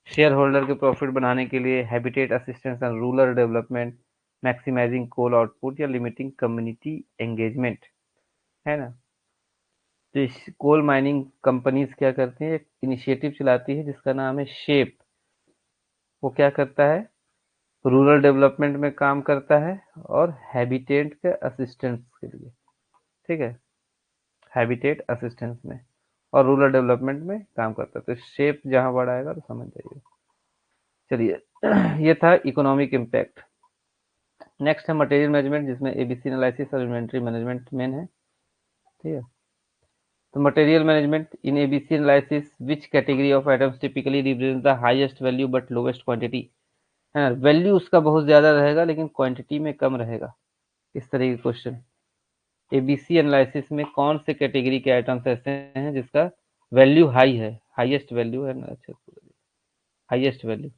शेयर होल्डर के प्रॉफिट बढ़ाने के लिए, habitat assistance and rural development, maximising coal output या लिमिटिंग कम्युनिटी एंगेजमेंट, है ना। तो इस कोल माइनिंग कंपनीज क्या करती हैं, एक इनिशिएटिव चलाती है जिसका नाम है शेप। वो क्या करता है, रूरल डेवलपमेंट में काम करता है और हैबिटेट के असिस्टेंस के लिए, ठीक है, हैबिटेट असिस्टेंस में और रूरल डेवलपमेंट में काम करता है। तो शेप जहां वर्ड आएगा तो समझ जाइए। चलिए ये था इकोनॉमिक इम्पैक्ट। नेक्स्ट है मटेरियल मैनेजमेंट, जिसमें एबीसी एनालिसिस और इन्वेंट्री मैनेजमेंट मेन है, ठीक है। तो material management in ABC analysis, which category of items typically represent the highest value but lowest quantity, है ना, वैल्यू उसका बहुत ज्यादा रहेगा लेकिन क्वांटिटी में कम रहेगा, इस तरह के क्वेश्चन। एबीसी एनालिसिस में कौन से कैटेगरी के आइटम्स ऐसे हैं जिसका वैल्यू हाई है, हाईएस्ट वैल्यू है ना, अच्छा, highest value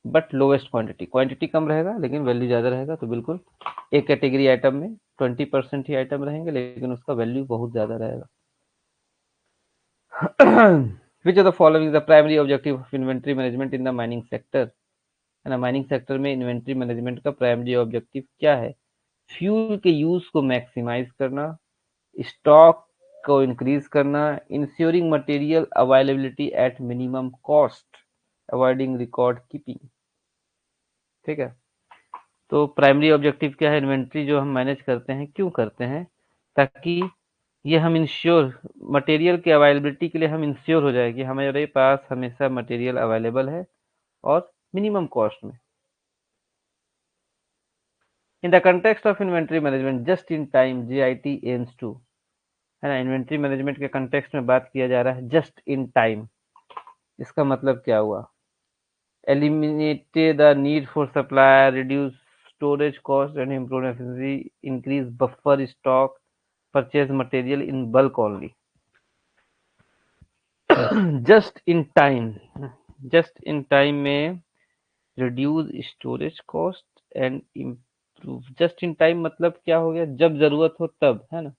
but lowest quantity, quantity कम रहेगा लेकिन वैल्यू ज्यादा रहेगा। तो बिल्कुल एक कैटेगरी आइटम में 20% ही आइटम रहेंगे लेकिन उसका वैल्यू बहुत ज्यादा रहेगा। विच of the following is the primary objective of inventory management in the mining sector, है ना, माइनिंग सेक्टर में इन्वेंट्री मैनेजमेंट का प्राइमरी ऑब्जेक्टिव क्या है? फ्यूल के यूज को मैक्सिमाइज करना, स्टॉक को इंक्रीज करना, ensuring material availability at minimum cost, avoiding record keeping, ठीक है। तो प्राइमरी ऑब्जेक्टिव क्या है, इन्वेंट्री जो हम मैनेज करते हैं क्यों करते हैं, ताकि ये हम इंश्योर, मटेरियल की अवेलेबिलिटी के लिए हम इंश्योर हो जाए कि हमारे पास हमेशा मटेरियल अवेलेबल है और मिनिमम कॉस्ट में। In the context of inventory management just in time JIT aims to, है ना, इन्वेंट्री मैनेजमेंट के कंटेक्स्ट में बात किया जा रहा है जस्ट इन टाइम, इसका मतलब क्या हुआ, eliminate the need for supply, reduce storage cost and improve efficiency, increase buffer stock, purchase material in bulk only। just in time, just in time में reduce storage cost and improve, just in time मतलब क्या हो गया, जब जरूरत हो तब, है ना,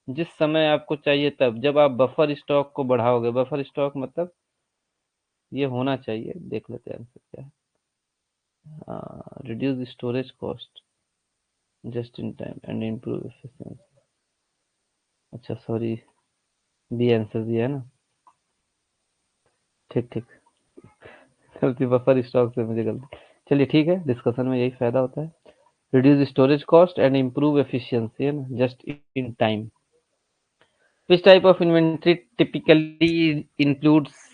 जिस समय आपको चाहिए तब, जब आप बफर स्टॉक को बढ़ाओगे, बफर स्टॉक मतलब ये होना चाहिए, देख लेते हैं आंसर क्या है, reduce storage cost just in time and improve efficiency, अच्छा सॉरी, बी आंसर दिया है ना, ठीक ठीक, गलती, बफर स्टॉक से मुझे गलती। चलिए ठीक है, डिस्कशन में यही फायदा होता है, reduce storage cost and improve efficiency, है ना, just in time. Which type of inventory typically includes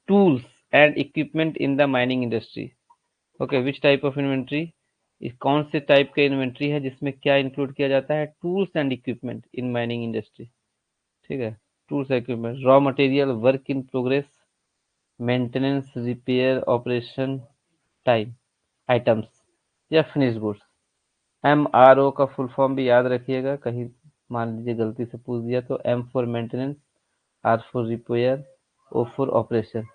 tools and equipment in the mining industry, okay, which type of inventory, कौन से टाइप का इन्वेंट्री है जिसमें क्या इंक्लूड किया जाता है, tools and equipment in mining industry, ठीक है, tools equipment, raw material, work in progress, maintenance, repair, operation time items या फिनिश गुड्स। MRO का फुल फॉर्म भी याद रखिएगा, कहीं मान लीजिए गलती से पूछ दिया तो, M for maintenance, R for repair, O for operation.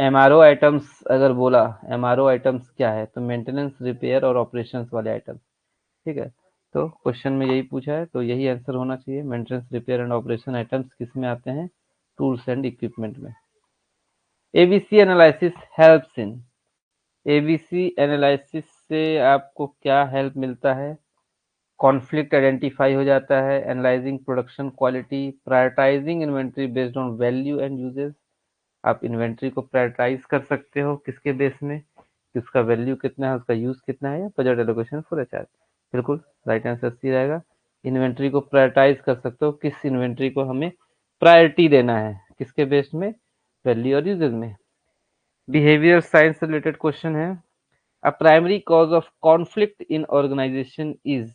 MRO items अगर बोला, MRO आइटम्स क्या है, तो मेंटेनेंस, रिपेयर और ऑपरेशंस वाले आइटम, ठीक है। तो क्वेश्चन में यही पूछा है तो यही आंसर होना चाहिए, maintenance, repair and operation items किस में आते हैं, टूल्स एंड इक्विपमेंट में। ABC analysis helps in, ABC analysis से आपको क्या हेल्प मिलता है, कॉन्फ्लिक्ट आइडेंटिफाई हो जाता है, analysing production quality, prioritising inventory based on value and uses, आप इन्वेंट्री को प्रायोरिटाइज कर सकते हो किसके बेस में, कि उसका वैल्यू कितना है, उसका यूज कितना है, या बजट एलोकेशन फॉर एचआर, बिल्कुल राइट आंसर सी रहेगा। इन्वेंट्री को प्रायोरिटाइज कर सकते हो, किस इन्वेंट्री को हमें प्रायोरिटी देना है, किसके बेस्ड में? वैल्यू और यूजेज में। बिहेवियर साइंस से रिलेटेड क्वेश्चन है। A primary cause of conflict in organisation is,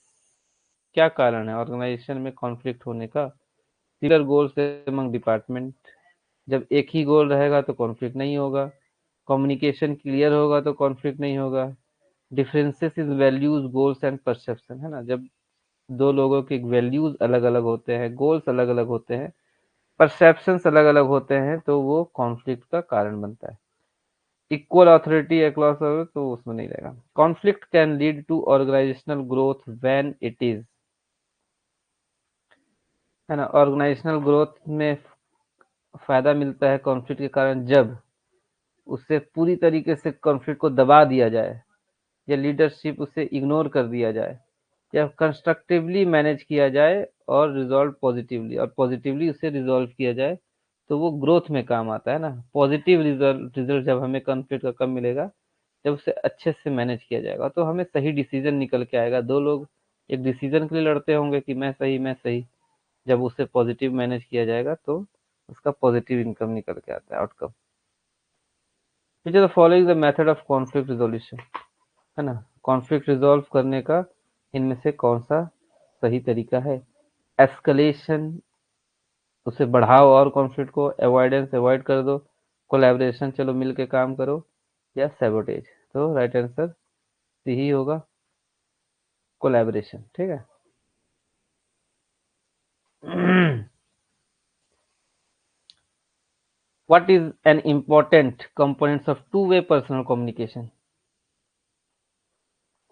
क्या कारण है ऑर्गेनाइजेशन में कॉन्फ्लिक्ट होने का? सिमिलर गोल्स अमंग डिपार्टमेंट, जब एक ही गोल रहेगा तो कॉन्फ्लिक्ट नहीं होगा। कम्युनिकेशन क्लियर होगा तो कॉन्फ्लिक्ट नहीं होगा। Differences in values goals and perception, है ना, जब दो लोगों के वैल्यूज अलग अलग होते हैं, गोल्स अलग अलग होते हैं, परसेप्शंस अलग अलग होते हैं, तो वो कॉन्फ्लिक्ट का कारण बनता है। इक्वल अथॉरिटी अक्रॉस, तो उसमें नहीं रहेगा। Conflict can lead to organisational growth when it is, है ना, ऑर्गेनाइजेशनल ग्रोथ में फायदा मिलता है कॉन्फ्लिक्ट के कारण जब उससे पूरी तरीके से कॉन्फ्लिक्ट को दबा दिया जाए, या लीडरशिप उसे इग्नोर कर दिया जाए, या कंस्ट्रक्टिवली मैनेज किया जाए और रिजॉल्व पॉजिटिवली, और पॉजिटिवली उसे रिजॉल्व किया जाए, तो वो ग्रोथ में काम आता है ना। पॉजिटिव रिजल्ट रिजल्ट जब हमें कॉन्फ्लिक्ट का कब मिलेगा? जब उसे अच्छे से मैनेज किया जाएगा, तो हमें सही डिसीजन निकल के आएगा। दो लोग एक डिसीजन के लिए लड़ते होंगे कि मैं सही मैं सही, जब उसे पॉजिटिव मैनेज किया जाएगा तो उसका पॉजिटिव इनकम निकल के आता है, outcome. Which are the following the method of conflict resolution, है ना, कॉन्फ्लिक्ट रिजॉल्व करने का इनमें से कौन सा सही तरीका है? एस्केलेशन, उसे बढ़ाओ और कॉन्फ्लिक्ट को, अवॉइडेंस अवॉइड कर दो, कोलैबोरेशन चलो मिल के काम करो, या सैबोटेज। तो राइट आंसर सी ही होगा, कोलैबोरेशन, ठीक है। What is an important components of two way personal communication?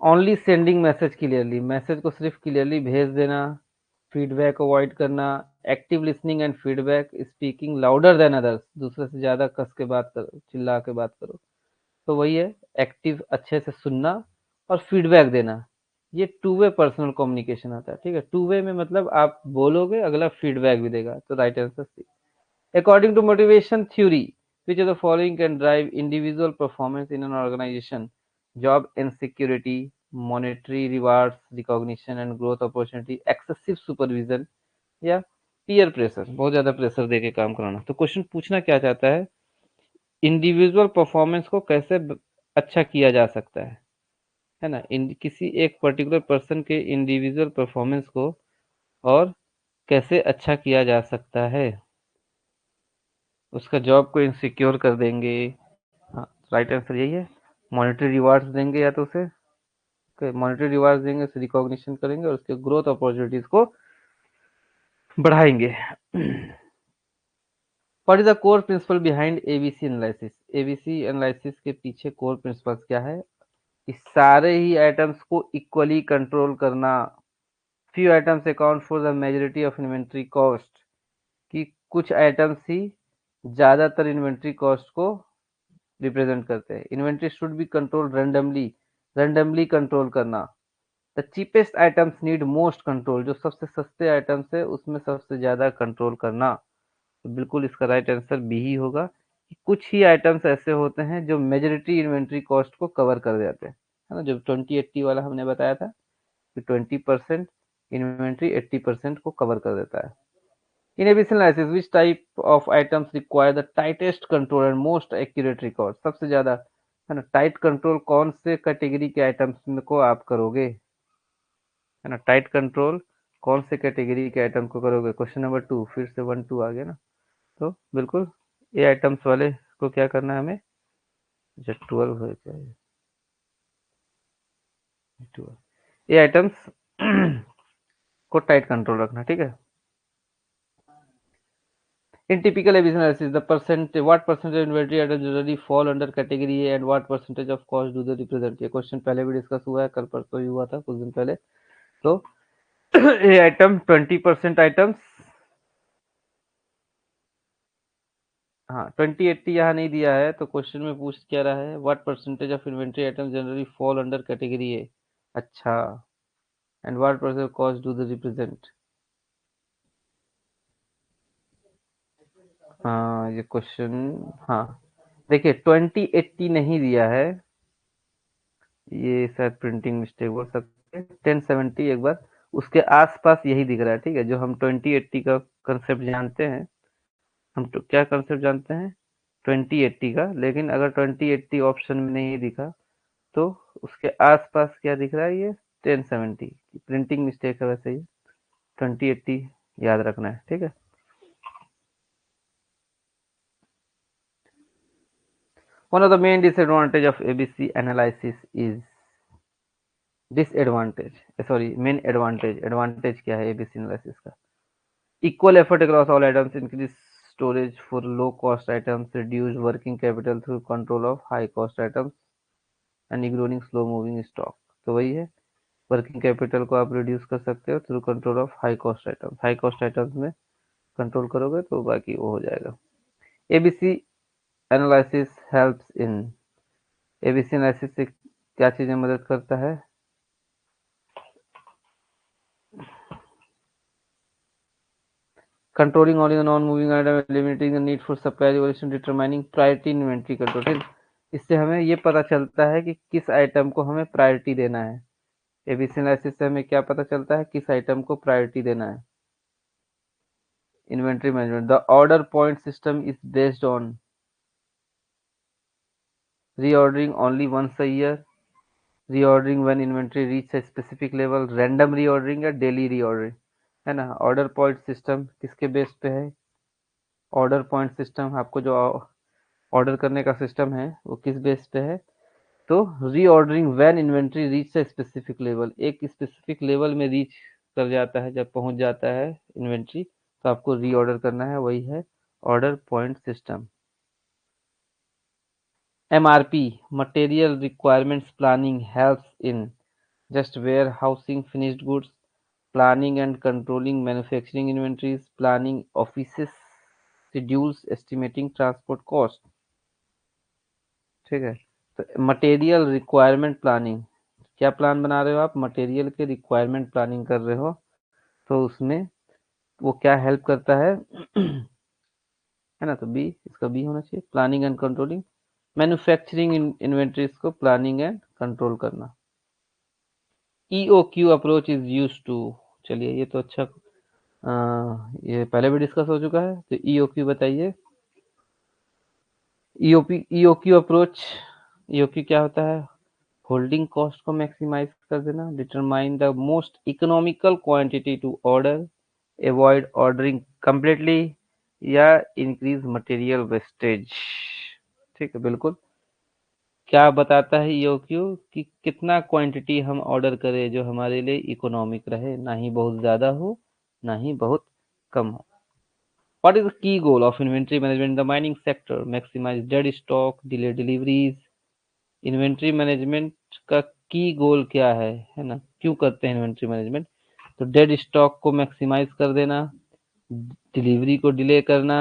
Only sending message clearly, message को सिर्फ क्लियरली भेज देना, फीडबैक अवॉइड करना, active listening and feedback, speaking louder than others, दूसरे से ज्यादा कस के बात करो, चिल्ला के बात करो। तो वही है, एक्टिव अच्छे से सुनना और फीडबैक देना, ये टू वे पर्सनल कम्युनिकेशन आता है, ठीक है। टू वे में मतलब आप बोलोगे, अगला फीडबैक भी देगा, तो right answer C. According to motivation theory, which of the following can drive individual performance in an organization? Job insecurity, monetary rewards, recognition and growth opportunity, excessive supervision, या peer pressure, बहुत ज्यादा pressure देके काम कराना। तो question पूछना क्या चाहता है? इंडिविजुअल परफॉर्मेंस को कैसे अच्छा किया जा सकता है ना, किसी एक पर्टिकुलर पर्सन के इंडिविजुअल परफॉर्मेंस को और कैसे अच्छा किया जा सकता है? उसका जॉब को इनसिक्योर कर देंगे, हाँ, राइट आंसर यही है। मॉनेटरी रिवार्ड्स देंगे, या तो उसे मॉनेटरी रिवार्ड्स देंगे, उसे रिकॉग्निशन करेंगे और उसके ग्रोथ अपॉर्चुनिटीज को बढ़ाएंगे। What is the core principle behind ABC analysis? ABC analysis के पीछे कोर प्रिंसिपल क्या है? कि सारे ही आइटम्स को इक्वली कंट्रोल करना। Few items account for the majority of inventory cost, कि कुछ आइटम्स ही ज्यादातर इन्वेंट्री कॉस्ट को रिप्रेजेंट करते हैं। Inventory should be control randomly, randomly control करना। The cheapest items need most control, जो सबसे सस्ते आइटम्स है उसमें सबसे ज्यादा कंट्रोल करना। तो बिल्कुल इसका राइट आंसर बी ही होगा, कि कुछ ही आइटम्स ऐसे होते हैं जो मेजॉरिटी इन्वेंट्री कॉस्ट को कवर कर जाते हैं, है ना। जो 20-80 वाला हमने बताया था कि 20% इन्वेंट्री 80% को कवर कर देता है। In a business analysis, which type of items require the tightest control and most accurate record? सबसे ज्यादा, है ना, टाइट कंट्रोल कौन से कैटेगरी के आइटम्स में को आप करोगे, है ना, टाइट कंट्रोल कौन से कैटेगरी के आइटम को करोगे? क्वेश्चन नंबर 2, फिर से 1-2 आ गया ना। तो बिल्कुल ये आइटम्स वाले को क्या करना है हमें? जो 12 है क्या ये 12, ये आइटम्स को टाइट कंट्रोल रखना, ठीक है। In typical business analysis, what percentage of inventory items generally fall under category A and what percentage of cost do they represent? ये क्वेश्चन पहले भी डिस्कस हुआ है, कल परसों ही हुआ था, कुछ दिन पहले। तो ये आइटम 20% आइटम्स, हाँ 20-80 यहाँ नहीं दिया है, तो क्वेश्चन में पूछ क्या रहा है? What percentage of inventory item generally fall under category A, अच्छा, and what percent cost do they represent? हाँ ये क्वेश्चन, हाँ देखिए 20-80 नहीं दिया है, ये शायद प्रिंटिंग मिस्टेक हो सकती है। 1070 एक बार उसके आसपास यही दिख रहा है, ठीक है, जो हम 20-80 का कंसेप्ट जानते हैं हम तो क्या कंसेप्ट जानते हैं 2080 का, लेकिन अगर 2080 ऑप्शन में नहीं दिखा तो उसके आसपास क्या दिख रहा है, ये 1070 प्रिंटिंग मिस्टेक है वैसे ही। 2080 याद रखना है, ठीक है। One of the main disadvantage of ABC analysis is disadvantage, sorry main advantage, advantage क्या है एबीसी एनालिसिस का? Equal effort across all items, increase storage for low cost items, reduce working capital through control of high cost items and ignoring slow moving stock. तो वही है, working capital को आप reduce कर सकते हो through control of high cost items. High cost items में control करोगे तो बाकी वो हो जाएगा। ABC analysis helps in, ABC analysis से क्या चीजें मदद करता है? Controlling only the non moving item, limiting the need for supply revolution, determining priority inventory control. इससे हमें ये पता चलता है कि किस आइटम को हमें प्रायोरिटी देना है। एबीसी एनालिसिस से हमें क्या पता चलता है, किस आइटम को प्रायोरिटी देना है। Inventory management, the order point system is based on reordering only once a year, reordering when inventory reach a specific level, random reordering या daily reordering, है ना। ऑर्डर पॉइंट सिस्टम किसके बेस पे है? Order point system, आपको जो order करने का सिस्टम है वो किस बेस पे है? तो reordering when inventory reach a specific level, एक स्पेसिफिक लेवल में रीच कर जाता है, जब पहुंच जाता है इन्वेंट्री तो आपको रीऑर्डर करना है, वही है order point system. MRP, material requirements planning, helps in just warehousing finished goods, planning and controlling manufacturing inventories, planning offices schedules, estimating transport cost, ठीक है। तो मटेरियल रिक्वायरमेंट प्लानिंग, क्या प्लान बना रहे हो आप? मटेरियल के रिक्वायरमेंट प्लानिंग कर रहे हो, तो उसमें वो क्या हेल्प करता है है ना। तो बी, इसका बी होना चाहिए, planning and controlling manufacturing inventories को प्लानिंग एंड कंट्रोल करना। EOQ approach is use to, चलिए ये तो अच्छा, ये पहले भी डिस्कस हो चुका है, तो EOQ बताइए। EOQ अप्रोच, EOQ क्या होता है? होल्डिंग कॉस्ट को मैक्सिमाइज कर देना, determine the most economical quantity to order, avoid ordering completely या इंक्रीज मटेरियल वेस्टेज, ठीक है बिल्कुल। क्या बताता है EOQ कि कितना क्वांटिटी हम ऑर्डर करें जो हमारे लिए इकोनॉमिक रहे, ना ही बहुत ज़्यादा हो ना ही बहुत कम हो। What is the key goal of inventory management in the mining sector? Maximize dead stock, delay deliveries। Inventory management का की गोल क्या है ना, क्यों करते हैं इन्वेंट्री मैनेजमेंट? तो डेड स्टॉक को मैक्सिमाइज कर देना, डिलीवरी को डिले करना,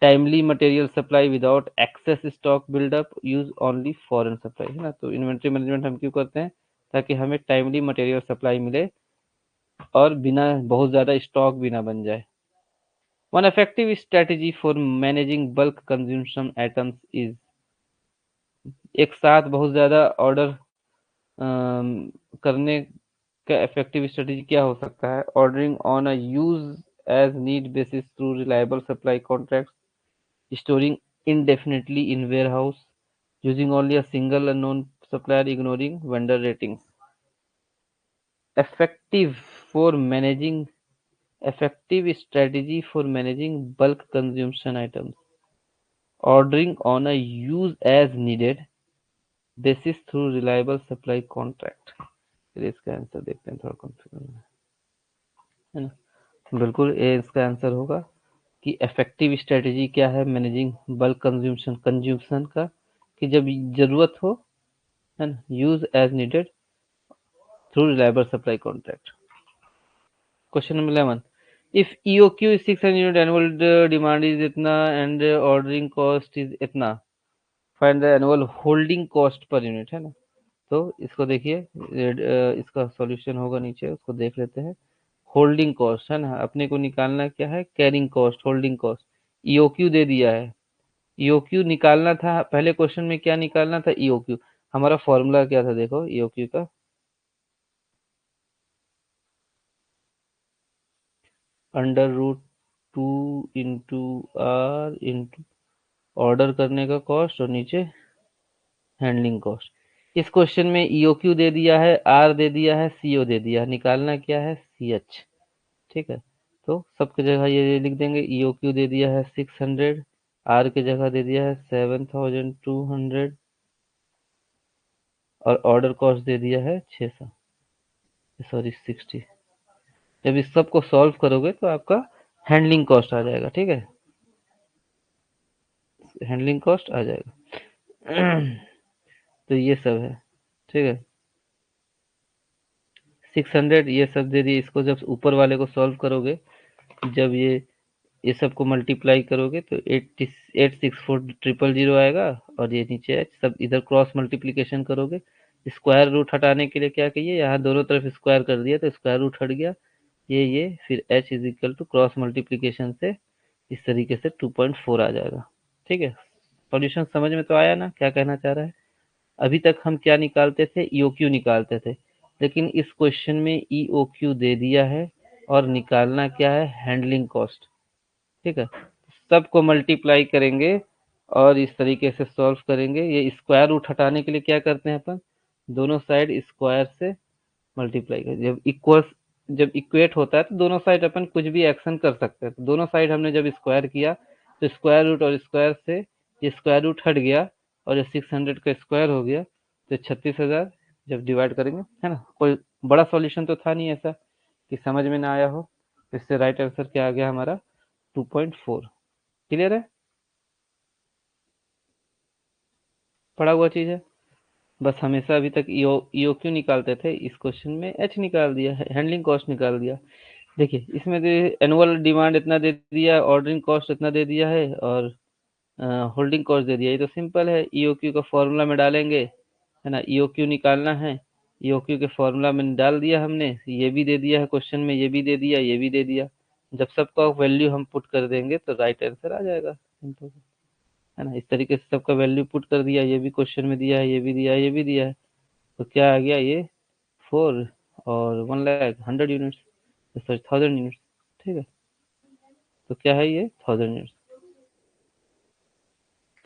timely material supply without excess stock buildup, use only foreign supply, है ना। तो इन्वेंट्री मैनेजमेंट हम क्यों करते हैं? ताकि हमें टाइमली मटेरियल सप्लाई मिले और बिना बहुत ज़्यादा स्टॉक भी ना बन जाए। One effective strategy for managing bulk consumption items is, एक साथ बहुत ज़्यादा ऑर्डर करने का इफेक्टिव स्ट्रेटेजी क्या हो सकता है? Ordering on a use as need basis through reliable supply contracts, storing indefinitely in warehouse, using only a single unknown supplier, ignoring vendor ratings. Effective for managing, effective strategy for managing bulk consumption items. Ordering on a use as needed basis through reliable supply contract। फिर इसका answer देखते हैं, थोड़ा confusion है ना। बिल्कुल ए इसका answer होगा कि इफेक्टिव स्ट्रेटेजी क्या है मैनेजिंग बल्क कंज्यूमशन, कंज्यूमशन का, कि जब जरूरत हो, है ना, use as needed through reliable supply contract. Question number 11, if EOQ is 600 unit, annual demand is इतना एंड ऑर्डरिंग कॉस्ट इज इतना, find the annual holding cost per unit, है ना। तो इसको देखिए, इसका सॉल्यूशन होगा नीचे, उसको देख लेते हैं। होल्डिंग कॉस्ट है ना, अपने को निकालना क्या है? Carrying cost, holding cost. EOQ दे दिया है, EOQ निकालना था, पहले क्वेश्चन में क्या निकालना था? EOQ। हमारा फॉर्मूला क्या था देखो EOQ का? Under root two into R into order करने का कॉस्ट और नीचे हैंडलिंग कॉस्ट। इस क्वेश्चन में ईओक्यू दे दिया है, आर दे दिया है, सीओ दे दिया है, निकालना क्या है, सीएच। ठीक है, तो सबकी जगह ये लिख देंगे। ईओक्यू दे दिया है 600, आर की जगह दे दिया है 7200 और ऑर्डर कॉस्ट दे दिया है 600, सॉरी 60। जब इस सब को सॉल्व करोगे तो आपका हैंडलिंग कॉस्ट आ जाएगा। ठीक है, हैंडलिंग कॉस्ट आ जाएगा। तो ये सब है। ठीक है, 600 ये सब दे दिए। इसको जब ऊपर वाले को सॉल्व करोगे, जब ये सब को मल्टीप्लाई करोगे तो 864,000 आएगा और ये नीचे है सब इधर क्रॉस मल्टीप्लिकेशन करोगे। स्क्वायर रूट हटाने के लिए क्या कहिए, यहाँ दोनों तरफ स्क्वायर कर दिया तो स्क्वायर रूट हट गया। ये फिर h is equal to cross multiplication से इस तरीके से 2.4 आ जाएगा। ठीक है, सॉल्यूशन समझ में तो आया ना क्या कहना चाह रहा है। अभी तक हम क्या निकालते थे, ईओक्यू निकालते थे, लेकिन इस क्वेश्चन में ईओक्यू दे दिया है और निकालना क्या है, हैंडलिंग कॉस्ट। ठीक है, सबको मल्टीप्लाई करेंगे और इस तरीके से सॉल्व करेंगे। ये स्क्वायर रूट हटाने के लिए क्या करते हैं अपन, दोनों साइड स्क्वायर से मल्टीप्लाई कर। जब इक्वेट होता है तो दोनों साइड अपन कुछ भी एक्शन कर सकते हैं। तो दोनों साइड हमने जब स्क्वायर किया तो स्क्वायर रूट और स्क्वायर से ये स्क्वायर रूट हट गया और ये 600 का स्क्वायर हो गया तो 36,000 जब डिवाइड करेंगे, है ना। कोई बड़ा सॉल्यूशन तो था नहीं ऐसा कि समझ में ना आया हो। इससे राइट आंसर क्या आ गया हमारा, 2.4। क्लियर है, पढ़ा हुआ चीज है। बस हमेशा अभी तक ईओ क्यू निकालते थे, इस क्वेश्चन में एच निकाल दिया है, हैंडलिंग कॉस्ट निकाल दिया। देखिए इसमें एनुअल डिमांड इतना दे दिया, ऑर्डरिंग कॉस्ट इतना दे दिया है और होल्डिंग कॉस्ट दे दिया। ये तो सिंपल है, ईओक्यू का फॉर्मूला में डालेंगे, है ना। ईओक्यू निकालना है, ईओक्यू के फॉर्मूला में डाल दिया हमने। ये भी दे दिया है क्वेश्चन में, ये भी दे दिया, ये भी दे दिया। जब सबका वैल्यू हम पुट कर देंगे तो राइट आंसर आ जाएगा, सिंपल है ना। इस तरीके से सबका वैल्यू पुट कर दिया, ये भी क्वेश्चन में दिया है, ये भी दिया है, ये भी दिया है। तो क्या आ गया, ये 4 और 1,00,000 सॉरी 1,000 यूनिट्स। ठीक है, तो क्या है ये 1,000 यूनिट्स।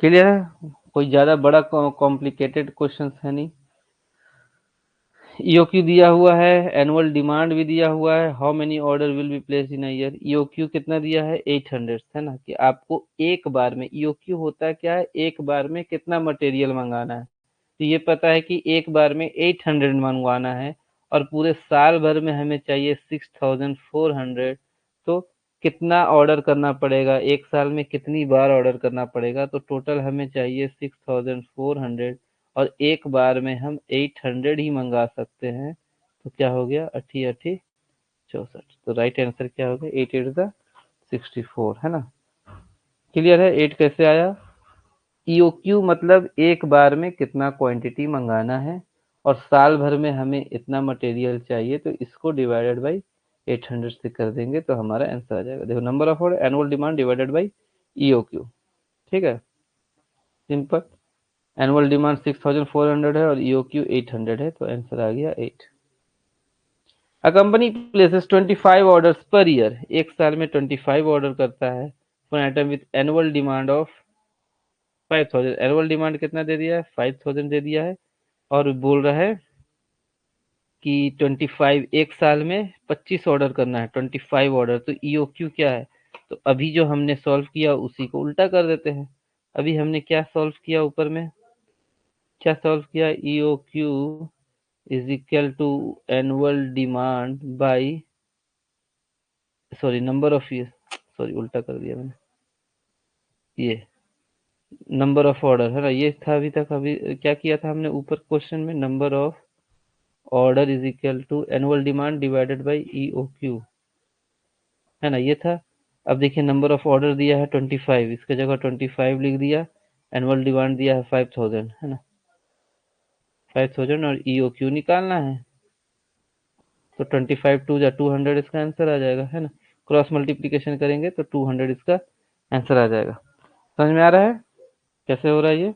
क्लियर है, कोई ज्यादा बड़ा कॉम्प्लिकेटेड क्वेश्चन है नहीं। ईओक्यू दिया हुआ है, एनुअल डिमांड भी दिया हुआ है, how many order will be place in a year. EOQ कितना दिया है, 800, है ना। कि आपको एक बार में, ईओक्यू होता है क्या है, एक बार में कितना मटेरियल मंगाना है। तो ये पता है कि एक बार में 800 मंगवाना है और पूरे साल भर में हमें चाहिए 6,400। तो कितना ऑर्डर करना पड़ेगा, एक साल में कितनी बार ऑर्डर करना पड़ेगा। तो टोटल हमें चाहिए 6,400 और एक बार में हम 800 ही मंगा सकते हैं। तो क्या हो गया, 8×8 = 64। तो राइट आंसर क्या हो गया, 8×8 = 64, है ना। क्लियर है, 8 कैसे आया। ईओक्यू मतलब एक बार में कितना क्वांटिटी मंगाना है और साल भर में हमें इतना मटेरियल चाहिए, तो इसको डिवाइडेड बाई 800 से कर देंगे तो हमारा आंसर आ जाएगा। देखो, number of order annual demand divided by EOQ. ठीक है, सिंपल। एनुअल डिमांड 6,400 है और ईओक्यू 800 है, तो आंसर आ गया 8। A company places 25 orders per year, एक साल में 25 ऑर्डर करता है for item with annual demand of 5,000। Annual demand कितना दे दिया है, 5,000 दे दिया है और बोल रहा है कि 25 एक साल में 25 ऑर्डर करना है, 25 ऑर्डर। तो ईओक्यू क्या है, तो अभी जो हमने सॉल्व किया उसी को उल्टा कर देते हैं। अभी हमने क्या सॉल्व किया, ऊपर में क्या सॉल्व किया, EOQ is equal to annual demand by, sorry number of year, sorry उल्टा कर दिया मैंने, ये नंबर ऑफ ऑर्डर है ना, ये था अभी तक। अभी क्या किया था हमने ऊपर क्वेश्चन में, number of order is equal to annual demand divided by EOQ, है ना, ये था। अब देखिए नंबर ऑफ ऑर्डर दिया है 25, इसके जगह 25 लिख दिया। एनुअल डिमांड दिया है 5,000, है ना, 5,000 और ईओक्यू निकालना है। तो 25 टू जा 200 इसका आंसर आ जाएगा, है ना। क्रॉस मल्टीप्लीकेशन करेंगे तो 200 इसका आंसर आ जाएगा। समझ में आ रहा है कैसे हो रहा है ये।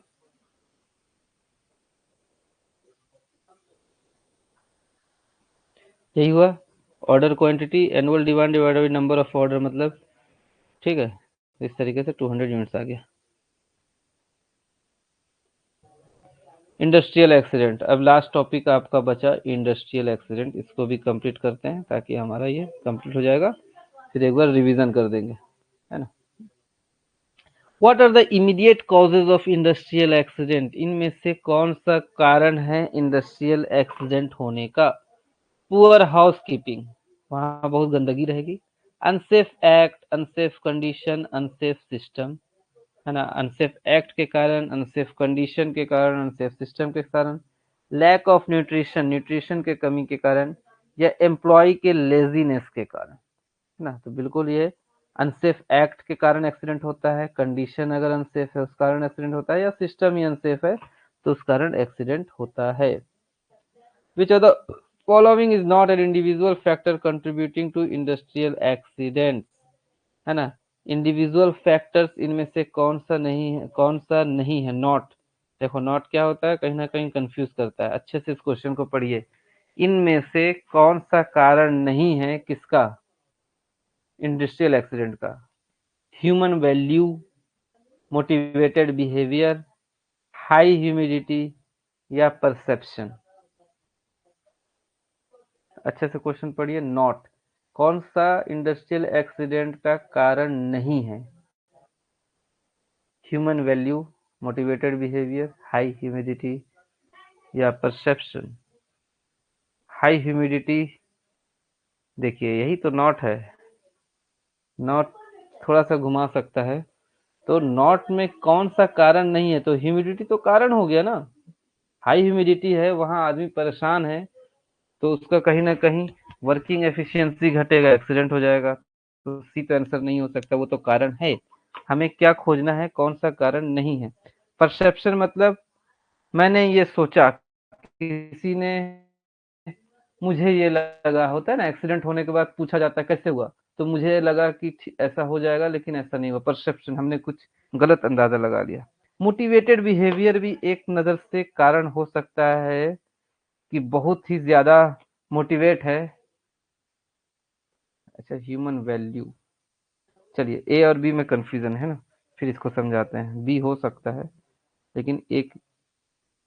यही हुआ, order quantity annual demand divided by number of order, मतलब ठीक है, इस तरीके से 200 यूनिट्स आ गया। इंडस्ट्रियल एक्सीडेंट, अब लास्ट टॉपिक आपका बचा इंडस्ट्रियल एक्सीडेंट, इसको भी कंप्लीट करते हैं ताकि हमारा ये कंप्लीट हो जाएगा, फिर एक बार रिवीजन कर देंगे, है ना। What are the immediate causes of industrial accident, इनमें से कौन सा कारण है इंडस्ट्रियल एक्सीडेंट होने का? पुअर हाउस कीपिंग, वहां बहुत गंदगी रहेगी। Unsafe act, unsafe condition, unsafe system, है ना। अनसेफ एक्ट के कारण, अनसेफ कंडीशन के कारण, अनसेफ सिस्टम के कारण, लैक ऑफ न्यूट्रिशन, न्यूट्रिशन के कमी के कारण, या एम्प्लॉय के लेजीनेस के कारण, है ना। तो बिल्कुल ये अनसेफ एक्ट के कारण एक्सीडेंट होता है, कंडीशन अगर अनसेफ है उस कारण एक्सीडेंट होता है, या सिस्टम ही अनसेफ है तो उस कारण एक्सीडेंट होता है। Which are the following is not an individual factor contributing to industrial accident, है ना। इंडिविजुअल फैक्टर्स इनमें से कौन सा नहीं है, कौन सा नहीं है? नॉट, देखो नॉट क्या होता है, कहीं ना कहीं कंफ्यूज करता है, अच्छे से इस क्वेश्चन को पढ़िए। इनमें से कौन सा कारण नहीं है किसका? इंडस्ट्रियल एक्सीडेंट का। Human value, motivated behaviour, high humidity, या परसेप्शन। अच्छे से क्वेश्चन पढ़िए। नॉट, कौन सा इंडस्ट्रियल एक्सीडेंट का कारण नहीं है? Human value, motivated behaviour, high humidity, या परसेप्शन। हाई ह्यूमिडिटी, देखिए यही तो नॉट है। नॉट थोड़ा सा घुमा सकता है, तो नॉट में कौन सा कारण नहीं है? तो ह्यूमिडिटी तो कारण हो गया ना। हाई ह्यूमिडिटी है, वहां आदमी परेशान है, तो उसका कहीं ना कहीं वर्किंग एफिशिएंसी घटेगा, एक्सीडेंट हो जाएगा। तो सी तो आंसर नहीं हो सकता, वो तो कारण है। हमें क्या खोजना है, कौन सा कारण नहीं है? परसेप्शन मतलब मैंने ये सोचा, किसी ने, मुझे ये लगा, होता है ना एक्सीडेंट होने के बाद पूछा जाता है कैसे हुआ, तो मुझे लगा कि ऐसा हो जाएगा, लेकिन ऐसा नहीं हुआ। परसेप्शन, हमने कुछ गलत अंदाजा लगा लिया। मोटिवेटेड बिहेवियर भी एक नजर से कारण हो सकता है कि बहुत ही ज्यादा मोटिवेट है। अच्छा, ह्यूमन वैल्यू, चलिए ए और बी में कंफ्यूजन है ना, फिर इसको समझाते हैं। बी हो सकता है, लेकिन एक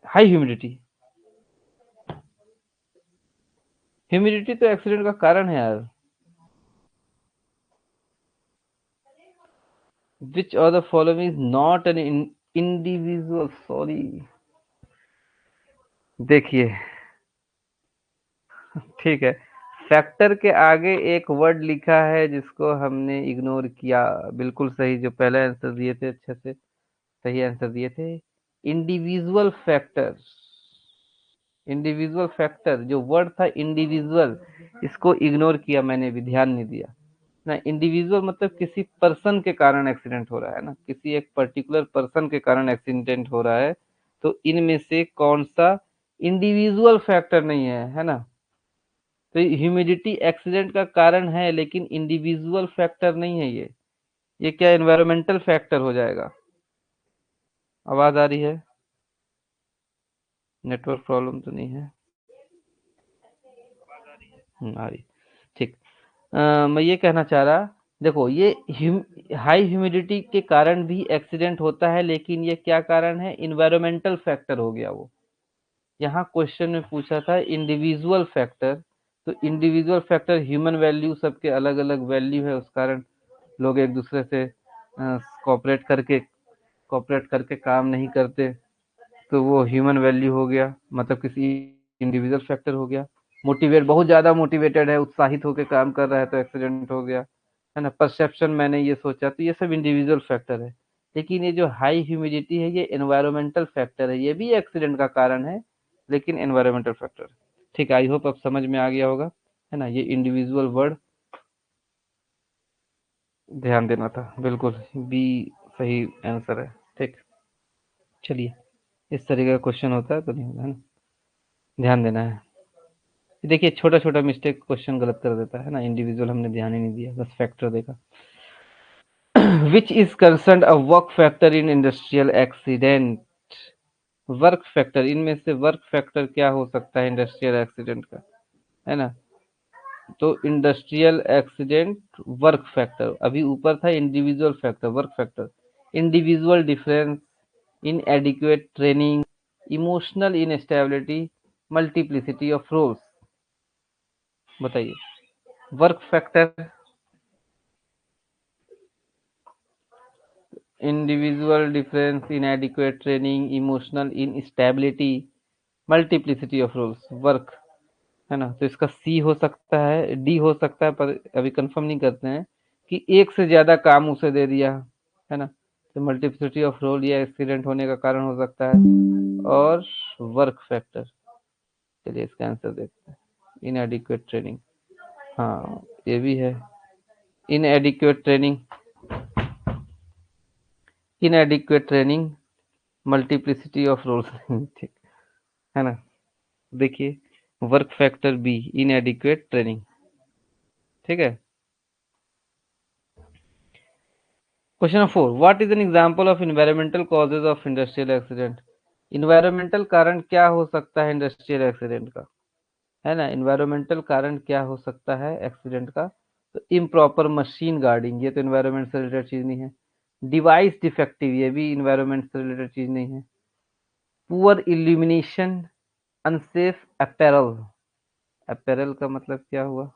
हाई ह्यूमिडिटी, ह्यूमिडिटी तो एक्सीडेंट का कारण है यार। विच of the following is not an individual, sorry, देखिए ठीक है, फैक्टर के आगे एक वर्ड लिखा है जिसको हमने इग्नोर किया। बिल्कुल सही, जो पहले आंसर दिए थे अच्छे से सही आंसर दिए थे। इंडिविजुअल फैक्टर, इंडिविजुअल फैक्टर जो वर्ड था इंडिविजुअल, इसको इग्नोर किया मैंने भी, ध्यान नहीं दिया ना। इंडिविजुअल मतलब किसी पर्सन के कारण एक्सीडेंट हो रहा है ना, किसी एक पर्टिकुलर पर्सन के कारण एक्सीडेंट हो रहा है। तो इनमें से कौन सा इंडिविजुअल फैक्टर नहीं है ना। तो ह्यूमिडिटी एक्सीडेंट का कारण है, लेकिन इंडिविजुअल फैक्टर नहीं है ये क्या एनवायरमेंटल फैक्टर हो जाएगा। आवाज आ रही है? नेटवर्क प्रॉब्लम तो नहीं है? आ रही, ठीक। मैं ये कहना चाह रहा, देखो ये हाई ह्यूमिडिटी के कारण भी एक्सीडेंट होता है, लेकिन ये क्या कारण है? इन्वायरमेंटल फैक्टर हो गया वो। यहाँ क्वेश्चन में पूछा था इंडिविजुअल फैक्टर, तो इंडिविजुअल फैक्टर ह्यूमन वैल्यू, सबके अलग अलग वैल्यू है, उस कारण लोग एक दूसरे से कोऑपरेट करके काम नहीं करते, तो वो ह्यूमन वैल्यू हो गया, मतलब किसी इंडिविजुअल फैक्टर हो गया। मोटिवेट, बहुत ज्यादा मोटिवेटेड है, उत्साहित होकर काम कर रहा है, तो एक्सीडेंट हो गया, है ना। परसेप्शन, मैंने ये सोचा, तो ये सब इंडिविजुअल फैक्टर है। लेकिन ये जो हाई ह्यूमिडिटी है, ये एनवायरमेंटल फैक्टर है, ये भी एक्सीडेंट का कारण है, लेकिन एनवायरमेंटल फैक्टर। ठीक है, आई होप अब समझ में आ गया होगा, है ना। ये इंडिविजुअल वर्ड ध्यान देना था, बिल्कुल बी सही आंसर है। ठीक, चलिए, इस तरीके का क्वेश्चन होता है तो नहीं होगा, है ना, ध्यान देना है। देखिए छोटा छोटा मिस्टेक क्वेश्चन गलत कर देता है ना, इंडिविजुअल हमने ध्यान ही नहीं दिया, बस फैक्टर देखा। Which is concern a work factor in industrial accident, work factor, इनमें से वर्क फैक्टर क्या हो सकता है इंडस्ट्रियल एक्सीडेंट का, है ना। तो इंडस्ट्रियल एक्सीडेंट वर्क फैक्टर, अभी ऊपर था individual factor, work factor, individual difference, inadequate training, emotional instability, multiplicity of roles. बताइए। Work factor, individual difference, inadequate training, emotional instability, multiplicity of roles, work, है ना। तो इसका सी हो सकता है, डी हो सकता है, पर अभी कंफर्म नहीं करते हैं कि एक से ज्यादा काम उसे दे दिया, है ना। तो मल्टीप्लिसिटी ऑफ रोल या एक्सीडेंट होने का कारण हो सकता है। और वर्क फैक्टर, चलिए इसका आंसर देखते हैं। इनएडिक्वेट ट्रेनिंग, हाँ ये भी है। Inadequate training, inadequate training, multiplicity of roles ठीक, है ना। देखिए, work factor B, inadequate training, ठीक है। Question number 4, what is an example of environmental causes of industrial accident. Environmental कारण क्या हो सकता है इंडस्ट्रियल एक्सीडेंट का, है ना। इन्वायरमेंटल कारण क्या हो सकता है एक्सीडेंट का, तो इम्प्रॉपर मशीन गार्डिंग, ये तो इन्वायरमेंट से रिलेटेड चीज नहीं है। डिवाइस डिफेक्टिव, ये भी इन्वायरमेंट से रिलेटेड चीज नहीं है। Poor illumination, unsafe apparel, apparel का मतलब क्या हुआ।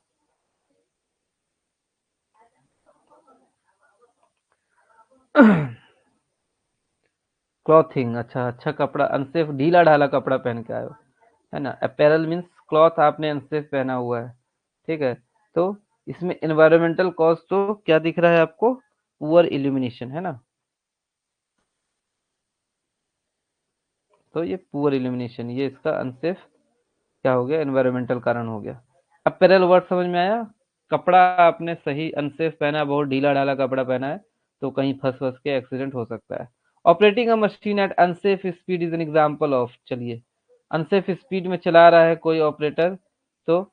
क्लॉथिंग, अच्छा अच्छा कपड़ा, अनसेफ ढीला ढाला कपड़ा पहन के आए हो, है ना। अपैरल मीन्स क्लॉथ आपने अनसेफ पहना हुआ है, ठीक है। तो इसमें एनवायरमेंटल कॉज तो क्या दिख रहा है आपको, पुअर इल्यूमिनेशन, है ना। तो ये पुअर इल्यूमिनेशन, ये इसका अनसेफ क्या हो गया, एनवायरमेंटल कारण हो गया। अपैरल वर्ड समझ में आया। कपड़ा आपने सही अनसेफ पहना है, बहुत ढीला ढाला कपड़ा पहना है, तो कहीं फंस फंस के एक्सीडेंट हो सकता है। Operating a machine eight unsafe speed is an example of, चलिए अनसेफ स्पीड में चला रहा है कोई ऑपरेटर, तो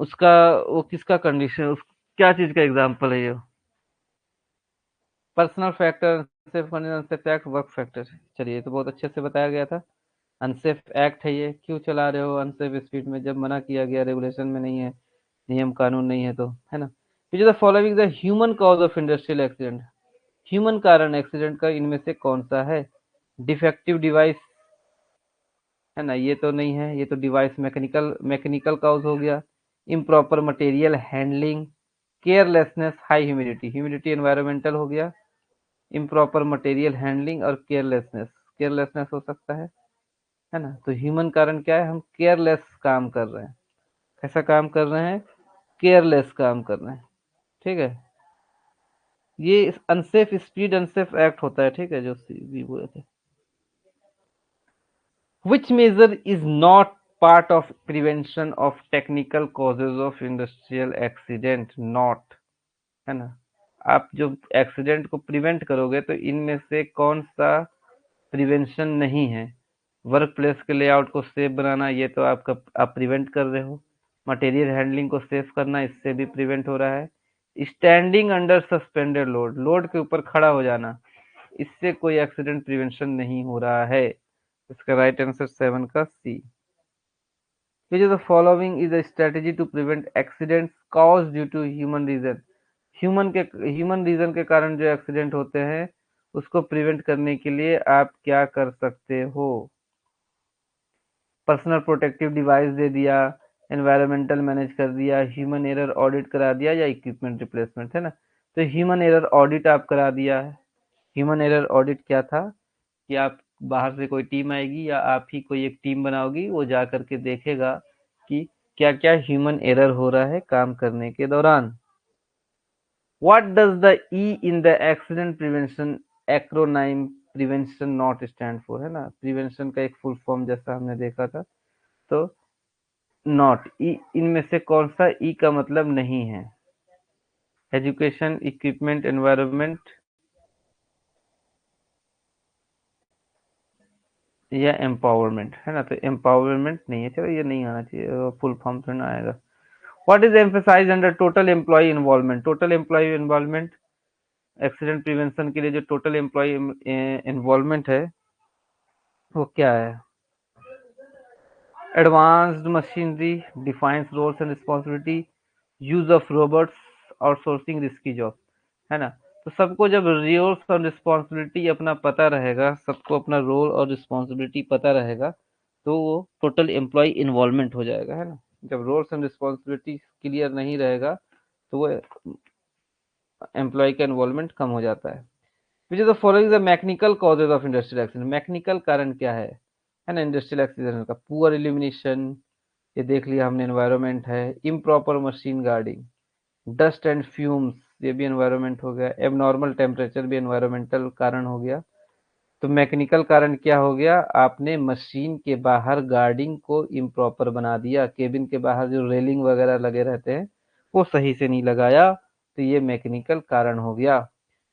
उसका वो किसका कंडीशन, उस क्या चीज का एग्जाम्पल है ये। Personal factor, unsafe condition, unsafe act, work factor. चलिए ये तो बहुत अच्छे से बताया गया था। अनसेफ एक्ट है ये, क्यों चला रहे हो अनसेफ स्पीड में, जब मना किया गया, रेगुलेशन में नहीं है, नियम कानून नहीं है, तो है ना। विच is the following the human cause of industrial accident, human कारण एक्सीडेंट का इनमें से कौन सा है। डिफेक्टिव डिवाइस, है ना, ये तो नहीं है, ये तो डिवाइस मैकेनिकल मैकेनिकल कॉज हो गया। Improper material handling, carelessness, high humidity, humidity environmental हो गया। इम्प्रॉपर मटेरियल हैंडलिंग और केयरलेसनेस, केयरलेसनेस हो सकता है ना। तो ह्यूमन कारण क्या है, हम केयरलेस काम कर रहे हैं। कैसा काम कर रहे हैं, केयरलेस काम कर रहे हैं, ठीक है। ये अनसेफ स्पीड अनसेफ एक्ट होता है, ठीक है, जो भी बोले थे। Which measure is not part of prevention of technical causes of industrial accident, not, है ना। आप जो एक्सीडेंट को प्रिवेंट करोगे तो इनमें से कौन सा प्रिवेंशन नहीं है। वर्क प्लेस के लेआउट को सेफ बनाना, ये तो आपका आप प्रिवेंट कर रहे हो। मटेरियल हैंडलिंग को सेफ करना, इससे भी प्रिवेंट हो रहा है। Standing under suspended load, load के ऊपर खड़ा हो जाना, इससे कोई एक्सीडेंट प्रिवेंशन नहीं हो रहा है। इसका राइट आंसर 7 का C. Which of the following is a strategy to prevent accidents cause due to human reason, human reason के कारण जो एक्सीडेंट होते हैं उसको प्रिवेंट करने के लिए आप क्या कर सकते हो। पर्सनल प्रोटेक्टिव डिवाइस दे दिया, एनवायरमेंटल मैनेज कर दिया, ह्यूमन एरर ऑडिट करा दिया, या इक्विपमेंट रिप्लेसमेंट, है ना। तो ह्यूमन एरर ऑडिट आप करा दिया है। ह्यूमन एरर ऑडिट क्या था, कि आप बाहर से कोई टीम आएगी या आप ही कोई एक टीम बनाओगी, वो जा करके देखेगा कि क्या क्या ह्यूमन एरर हो रहा है काम करने के दौरान। What does the E in the accident prevention acronym prevention not stand for, है ना। प्रिवेंशन का एक फुल फॉर्म जैसा हमने देखा था, तो नॉट ई, इनमें से कौन सा ई का मतलब नहीं है। एजुकेशन, इक्विपमेंट, एनवायरनमेंट, या एम्पावरमेंट, है ना। तो एम्पावरमेंट नहीं है, चलो ये नहीं आना चाहिए, फुल फॉर्म थोड़ा ना आएगा। What is emphasise under total employee involvement, total employee involvement accident prevention के लिए जो टोटल एम्प्लॉय इन्वॉल्वमेंट है वो क्या है। Advanced machinery, defined roles and responsibility, use of robots, outsourcing risky job, है ना। तो सबको जब रोल्स और रिस्पॉन्सिबिलिटी अपना पता रहेगा, सबको अपना रोल और रिस्पॉन्सिबिलिटी पता रहेगा, तो वो टोटल एम्प्लॉय इन्वॉल्वमेंट हो जाएगा, है ना। जब रोल्स एंड रिस्पॉन्सिबिलिटी क्लियर नहीं रहेगा तो वो एम्प्लॉय का इन्वॉल्वमेंट कम हो जाता है। Which is the following the mechanical causes of industrial accident, mechanical कारण क्या है ना इंडस्ट्रियल एक्सीडेंट का। पुअर इल्यूमिनेशन, ये देख लिया हमने, एनवायरनमेंट है। Improper machine guarding, dust and fumes, ये भी एनवायरनमेंट हो गया। एबनॉर्मल टेम्परेचर भी एनवायरमेंटल कारण हो गया। तो मैकेनिकल कारण क्या हो गया, आपने मशीन के बाहर गार्डिंग को इम्प्रॉपर बना दिया, केबिन के बाहर जो रेलिंग वगैरह लगे रहते हैं वो सही से नहीं लगाया, तो ये मैकेनिकल कारण हो गया।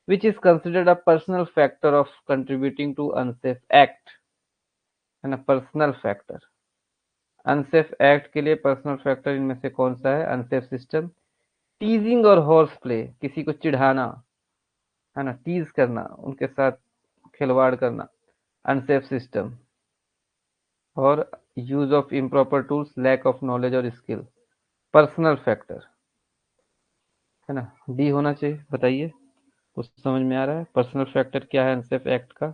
Which is considered a personal factor of contributing to unsafe act, है ना, पर्सनल फैक्टर। अनसेफ एक्ट के लिए पर्सनल फैक्टर इनमें से कौन सा है, अनसेफ सिस्टम। टीजिंग और हॉर्स प्ले, किसी को चिढ़ाना, है ना, टीज करना, उनके साथ खिलवाड़ करना, अनसेफ सिस्टम। और use of improper tools, lack of knowledge और स्किल, पर्सनल फैक्टर, है ना। डी होना चाहिए, बताइए कुछ समझ में आ रहा है, पर्सनल फैक्टर क्या है अनसेफ एक्ट का।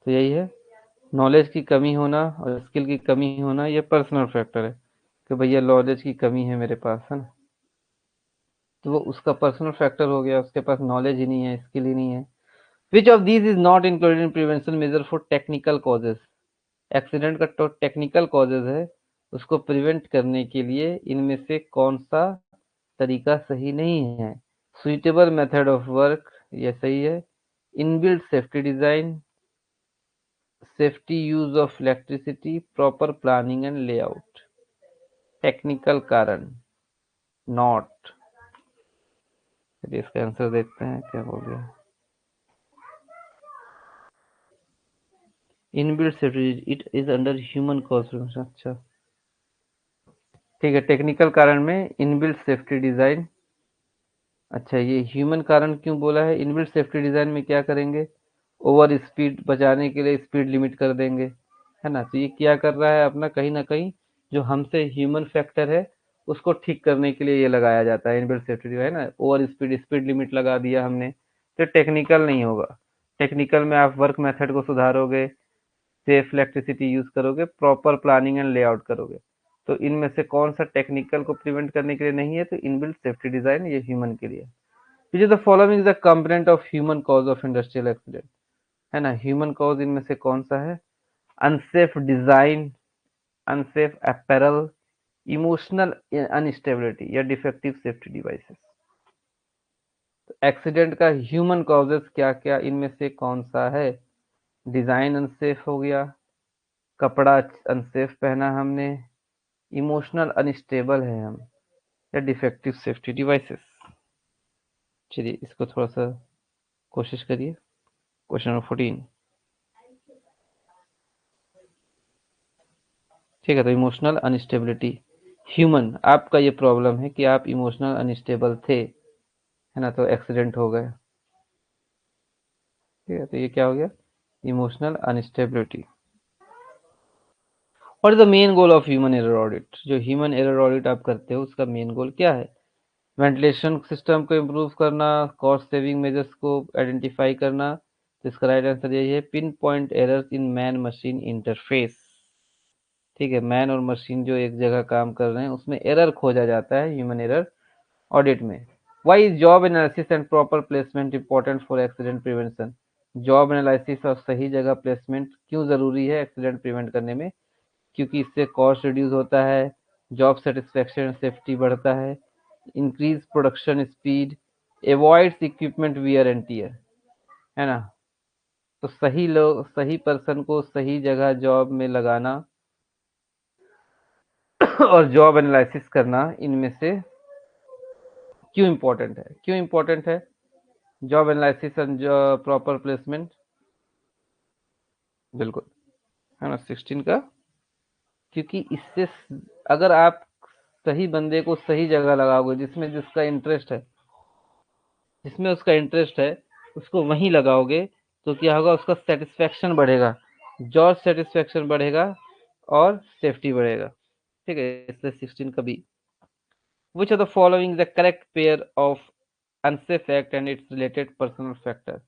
तो यही है, नॉलेज की कमी होना और स्किल की कमी होना, ये पर्सनल फैक्टर है कि भैया नॉलेज की कमी है मेरे पास, है ना, तो वो उसका पर्सनल फैक्टर हो गया, उसके पास नॉलेज ही नहीं है, स्किल ही नहीं है। Which of these is not included in prevention measure for technical causes, accident का तो टेक्निकल कॉजेज है, उसको प्रिवेंट करने के लिए इनमें से कौन सा तरीका सही नहीं है। सुइटेबल मेथड ऑफ वर्क, ये सही है। Inbuilt safety design, safety use of electricity, proper planning and layout. Technical कारण नॉट। चलिए इसका आंसर देखते हैं क्या हो गया। Inbuilt safety it is under human cause, अच्छा ठीक है, टेक्निकल कारण में इनबिल्ट सेफ्टी डिजाइन। अच्छा, ये ह्यूमन कारण क्यों बोला है, इनबिल्ट सेफ्टी डिजाइन में क्या करेंगे, ओवर स्पीड बचाने के लिए स्पीड लिमिट कर देंगे, है ना। तो ये क्या कर रहा है अपना, कहीं ना कहीं जो हमसे ह्यूमन फैक्टर है उसको ठीक करने के लिए ये लगाया जाता है इनबिल्ट सेफ्टी डिजाइन, है ना। ओवर स्पीड स्पीड लिमिट लगा दिया हमने, तो टेक्निकल नहीं होगा। टेक्निकल में आप वर्क मेथड को सुधारोगे, सेफ इलेक्ट्रिसिटी यूज करोगे, प्रॉपर प्लानिंग एंड लेआउट करोगे। तो इनमें से कौन सा टेक्निकल को प्रिवेंट करने के लिए नहीं है, तो इनबिल्ट सेफ्टी डिजाइन ये ह्यूमन के लिए। Which is the following is the component of human cause of industrial accident, है ना। ह्यूमन कॉज इनमें से कौन सा है, unsafe design, unsafe apparel, emotional instability या डिफेक्टिव सेफ्टी डिवाइसेस। एक्सीडेंट का ह्यूमन कॉजेस क्या क्या, इनमें से कौन सा है, डिजाइन अनसेफ हो गया, कपड़ा अनसेफ पहना हमने, इमोशनल अनस्टेबल है हम, या डिफेक्टिव सेफ्टी डिवाइसेस। चलिए इसको थोड़ा सा कोशिश करिए। क्वेश्चन नंबर 14, ठीक है। तो इमोशनल अनस्टेबिलिटी, ह्यूमन, आपका ये प्रॉब्लम है कि आप इमोशनल अनस्टेबल थे, है ना, तो एक्सीडेंट हो गया, ठीक है। तो ये क्या हो गया, emotional instability. What is the main goal of human error audit, जो ह्यूमन एरर ऑडिट आप करते हो उसका मेन गोल क्या है, वेंटिलेशन सिस्टम को इम्प्रूव करना, कॉस्ट सेविंग मेजर्स को आइडेंटिफाई करना। तो इसका राइट आंसर यही है, pinpoint errors in man machine interface, ठीक है। मैन और मशीन जो एक जगह काम कर रहे हैं उसमें एरर खोजा जाता है ह्यूमन एरर ऑडिट में। Why is job analysis and proper placement important for accident prevention, job analysis और सही जगह प्लेसमेंट क्यों जरूरी है एक्सीडेंट प्रिवेंट करने में, क्योंकि इससे कॉस्ट रिड्यूस होता है, जॉब सेटिस्फेक्शन सेफ्टी बढ़ता है, increase production speed, avoids equipment wear and tear, है ना। तो सही लोग, सही पर्सन को सही जगह जॉब में लगाना और जॉब एनालिसिस करना, इनमें से क्यों इंपॉर्टेंट है, क्यों इंपॉर्टेंट है job analysis and proper placement, बिल्कुल, है ना, 16 का। क्योंकि इससे अगर आप सही बंदे को सही जगह लगाओगे, जिसमें जिसका इंटरेस्ट है, जिसमें उसका इंटरेस्ट है उसको वहीं लगाओगे, तो क्या होगा, उसका सेटिस्फेक्शन बढ़ेगा, जॉब सेटिस्फेक्शन बढ़ेगा और सेफ्टी बढ़ेगा। ठीक है, इसलिए 16 का B. Which are the following the correct pair of unsafe act and its related personal factor,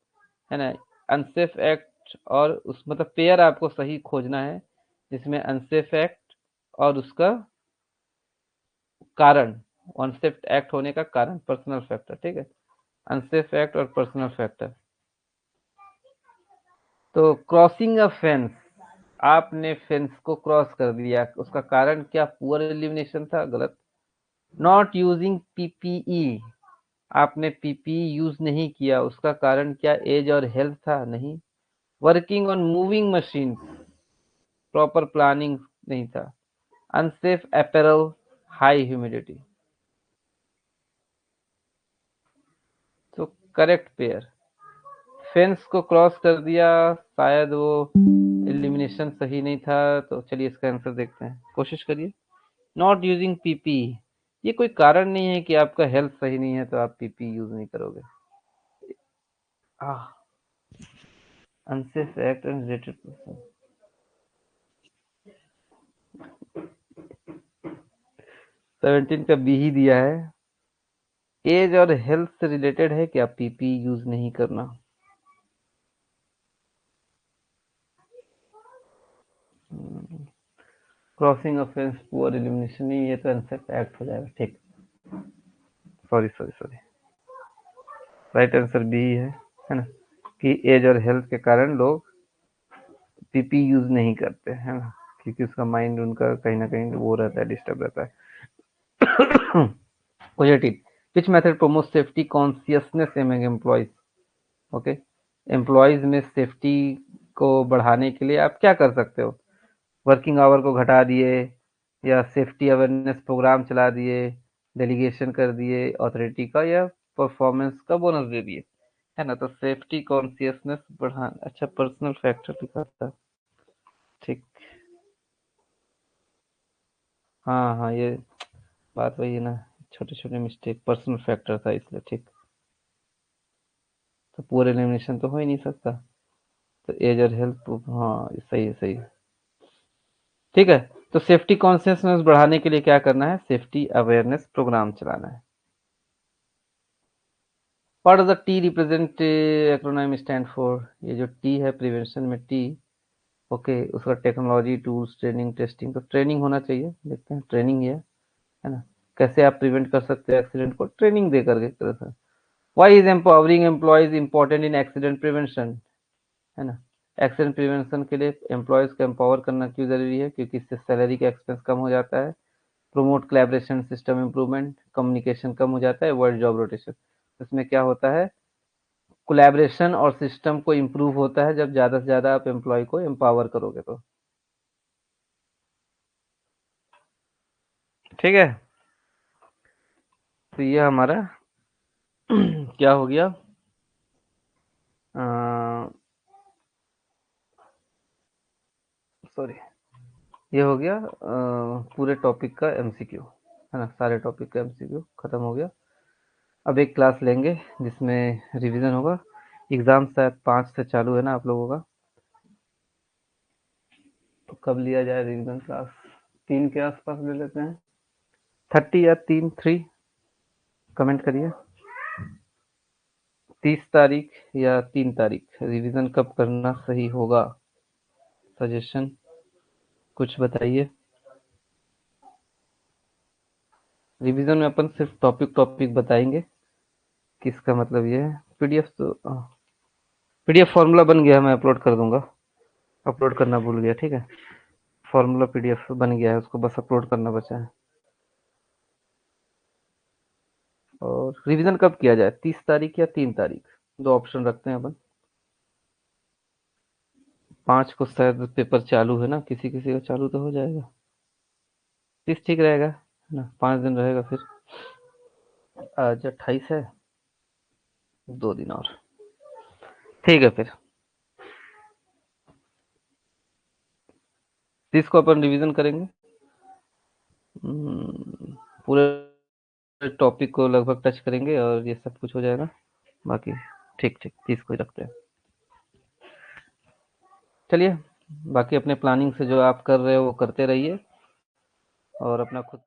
है ना। अनसेफ एक्ट और उस मतलब पेयर आपको सही खोजना है जिसमें अनसेफ एक्ट और उसका कारण, अनसेफ एक्ट होने का कारण, पर्सनल फैक्टर, ठीक है। अनसेफ एक्ट और पर्सनल फैक्टर। तो क्रॉसिंग अ फेंस, आपने फेंस को क्रॉस कर दिया, उसका कारण क्या, पुअर एलिमिनेशन था, गलत। नॉट यूजिंग पीपीई, आपने पीपीई यूज नहीं किया, उसका कारण क्या, एज और हेल्थ था, नहीं। Working on moving machine, proper planning नहीं था। Unsafe apparel, high humidity. तो करेक्ट पेयर, फेंस को क्रॉस कर दिया, शायद वो एलिमिनेशन सही नहीं था, तो चलिए इसका आंसर देखते हैं, कोशिश करिए। नॉट यूजिंग पीपी, ये कोई कारण नहीं है कि आपका हेल्थ सही नहीं है तो आप पीपी यूज नहीं करोगे। Unsafe act and related person, 17 का बी ही दिया है। एज और हेल्थ से रिलेटेड है कि आप पीपी यूज नहीं करना। क्रॉसिंग ऑफेंस, पुअर एलिमिनेशन, नहीं, ये तो अनसेफ एक्ट हो जाएगा, ठीक। Sorry sorry sorry, right answer B है ना, कि एज और हेल्थ के कारण लोग पीपी यूज नहीं करते, है ना, क्योंकि उसका माइंड उनका कहीं ना कहीं वो रहता है, डिस्टर्ब रहता है। Question, which method promote safety consciousness among employees. Okay, employees में सेफ्टी को बढ़ाने के लिए आप क्या कर सकते हो, वर्किंग आवर को घटा दिए, या सेफ्टी अवेयरनेस प्रोग्राम चला दिए, डेलीगेशन कर दिए अथॉरिटी का, या परफॉर्मेंस का बोनस दे दिए, है ना। तो सेफ्टी कॉन्शियसनेस बढ़ा, अच्छा पर्सनल फैक्टर लिखा था, ठीक। हाँ हाँ, ये बात वही है ना, छोटे छोटे मिस्टेक, पर्सनल फैक्टर था इसलिए, ठीक। तो पूरे एलिमिनेशन तो हो ही नहीं सकता, तो एज और हेल्थ, हाँ सही है, सही है, ठीक है। तो सेफ्टी कॉन्शियसनेस बढ़ाने के लिए क्या करना है, सेफ्टी अवेयरनेस प्रोग्राम चलाना है। What does the T represent acronym stand for, ये जो टी है प्रिवेंशन में टी, ओके, उसका टेक्नोलॉजी, टूल्स, ट्रेनिंग, टेस्टिंग, तो ट्रेनिंग होना चाहिए, देखते हैं, ट्रेनिंग ही है ना। कैसे आप प्रिवेंट कर सकते हैं एक्सीडेंट को, ट्रेनिंग दे करके, एक तरह से। Why is empowering employees important in accident prevention, है ना। एक्सीडेंट प्रिवेंशन के लिए एम्प्लॉयज को एम्पावर करना क्यों जरूरी है, क्योंकि इससे सैलरी का एक्सपेंस कम हो जाता है, promote collaboration, system improvement, communication कम हो जाता है, वर्ल्ड जॉब रोटेशन। इसमें क्या होता है, कोलैबोरेशन और सिस्टम को इम्प्रूव होता है जब ज्यादा से ज्यादा आप एम्प्लॉय को एम्पावर करोगे तो, ठीक है। तो ये हमारा क्या हो गया, सॉरी, ये हो गया पूरे टॉपिक का एमसीक्यू, है ना, सारे टॉपिक का एमसीक्यू खत्म हो गया। अब एक क्लास लेंगे जिसमें रिवीजन होगा, एग्जाम शायद 5 से चालू है ना आप लोगों का, तो कब लिया जाए रिवीजन क्लास, 3 के आसपास ले लेते हैं, 30 या 3 कमेंट करिए, 30 तारीख या 3 तारीख, रिवीजन कब करना सही होगा, सजेशन कुछ बताइए। रिवीजन में अपन सिर्फ टॉपिक टॉपिक बताएंगे, किसका मतलब ये है, पीडीएफ तो पीडीएफ फॉर्मूला बन गया, मैं अपलोड कर दूंगा, अपलोड करना भूल गया, ठीक है। फॉर्मूला पीडीएफ बन गया है, उसको बस अपलोड करना बचा है। और रिवीजन कब किया जाए, 30 तारीख या 3 तारीख, दो ऑप्शन रखते हैं अपन। 5 को शायद पेपर चालू है ना, किसी किसी का चालू तो हो जाएगा, 30 ठीक रहेगा, है ना, 5 दिन रहेगा फिर, आज 28 है, 2 दिन और, ठीक है फिर 30 को अपन रिवीजन करेंगे, पूरे टॉपिक को लगभग टच करेंगे और ये सब कुछ हो जाएगा, बाकी ठीक ठीक 30 को ही रखते हैं। चलिए, बाकी अपने प्लानिंग से जो आप कर रहे हो वो करते रहिए, और अपना खुद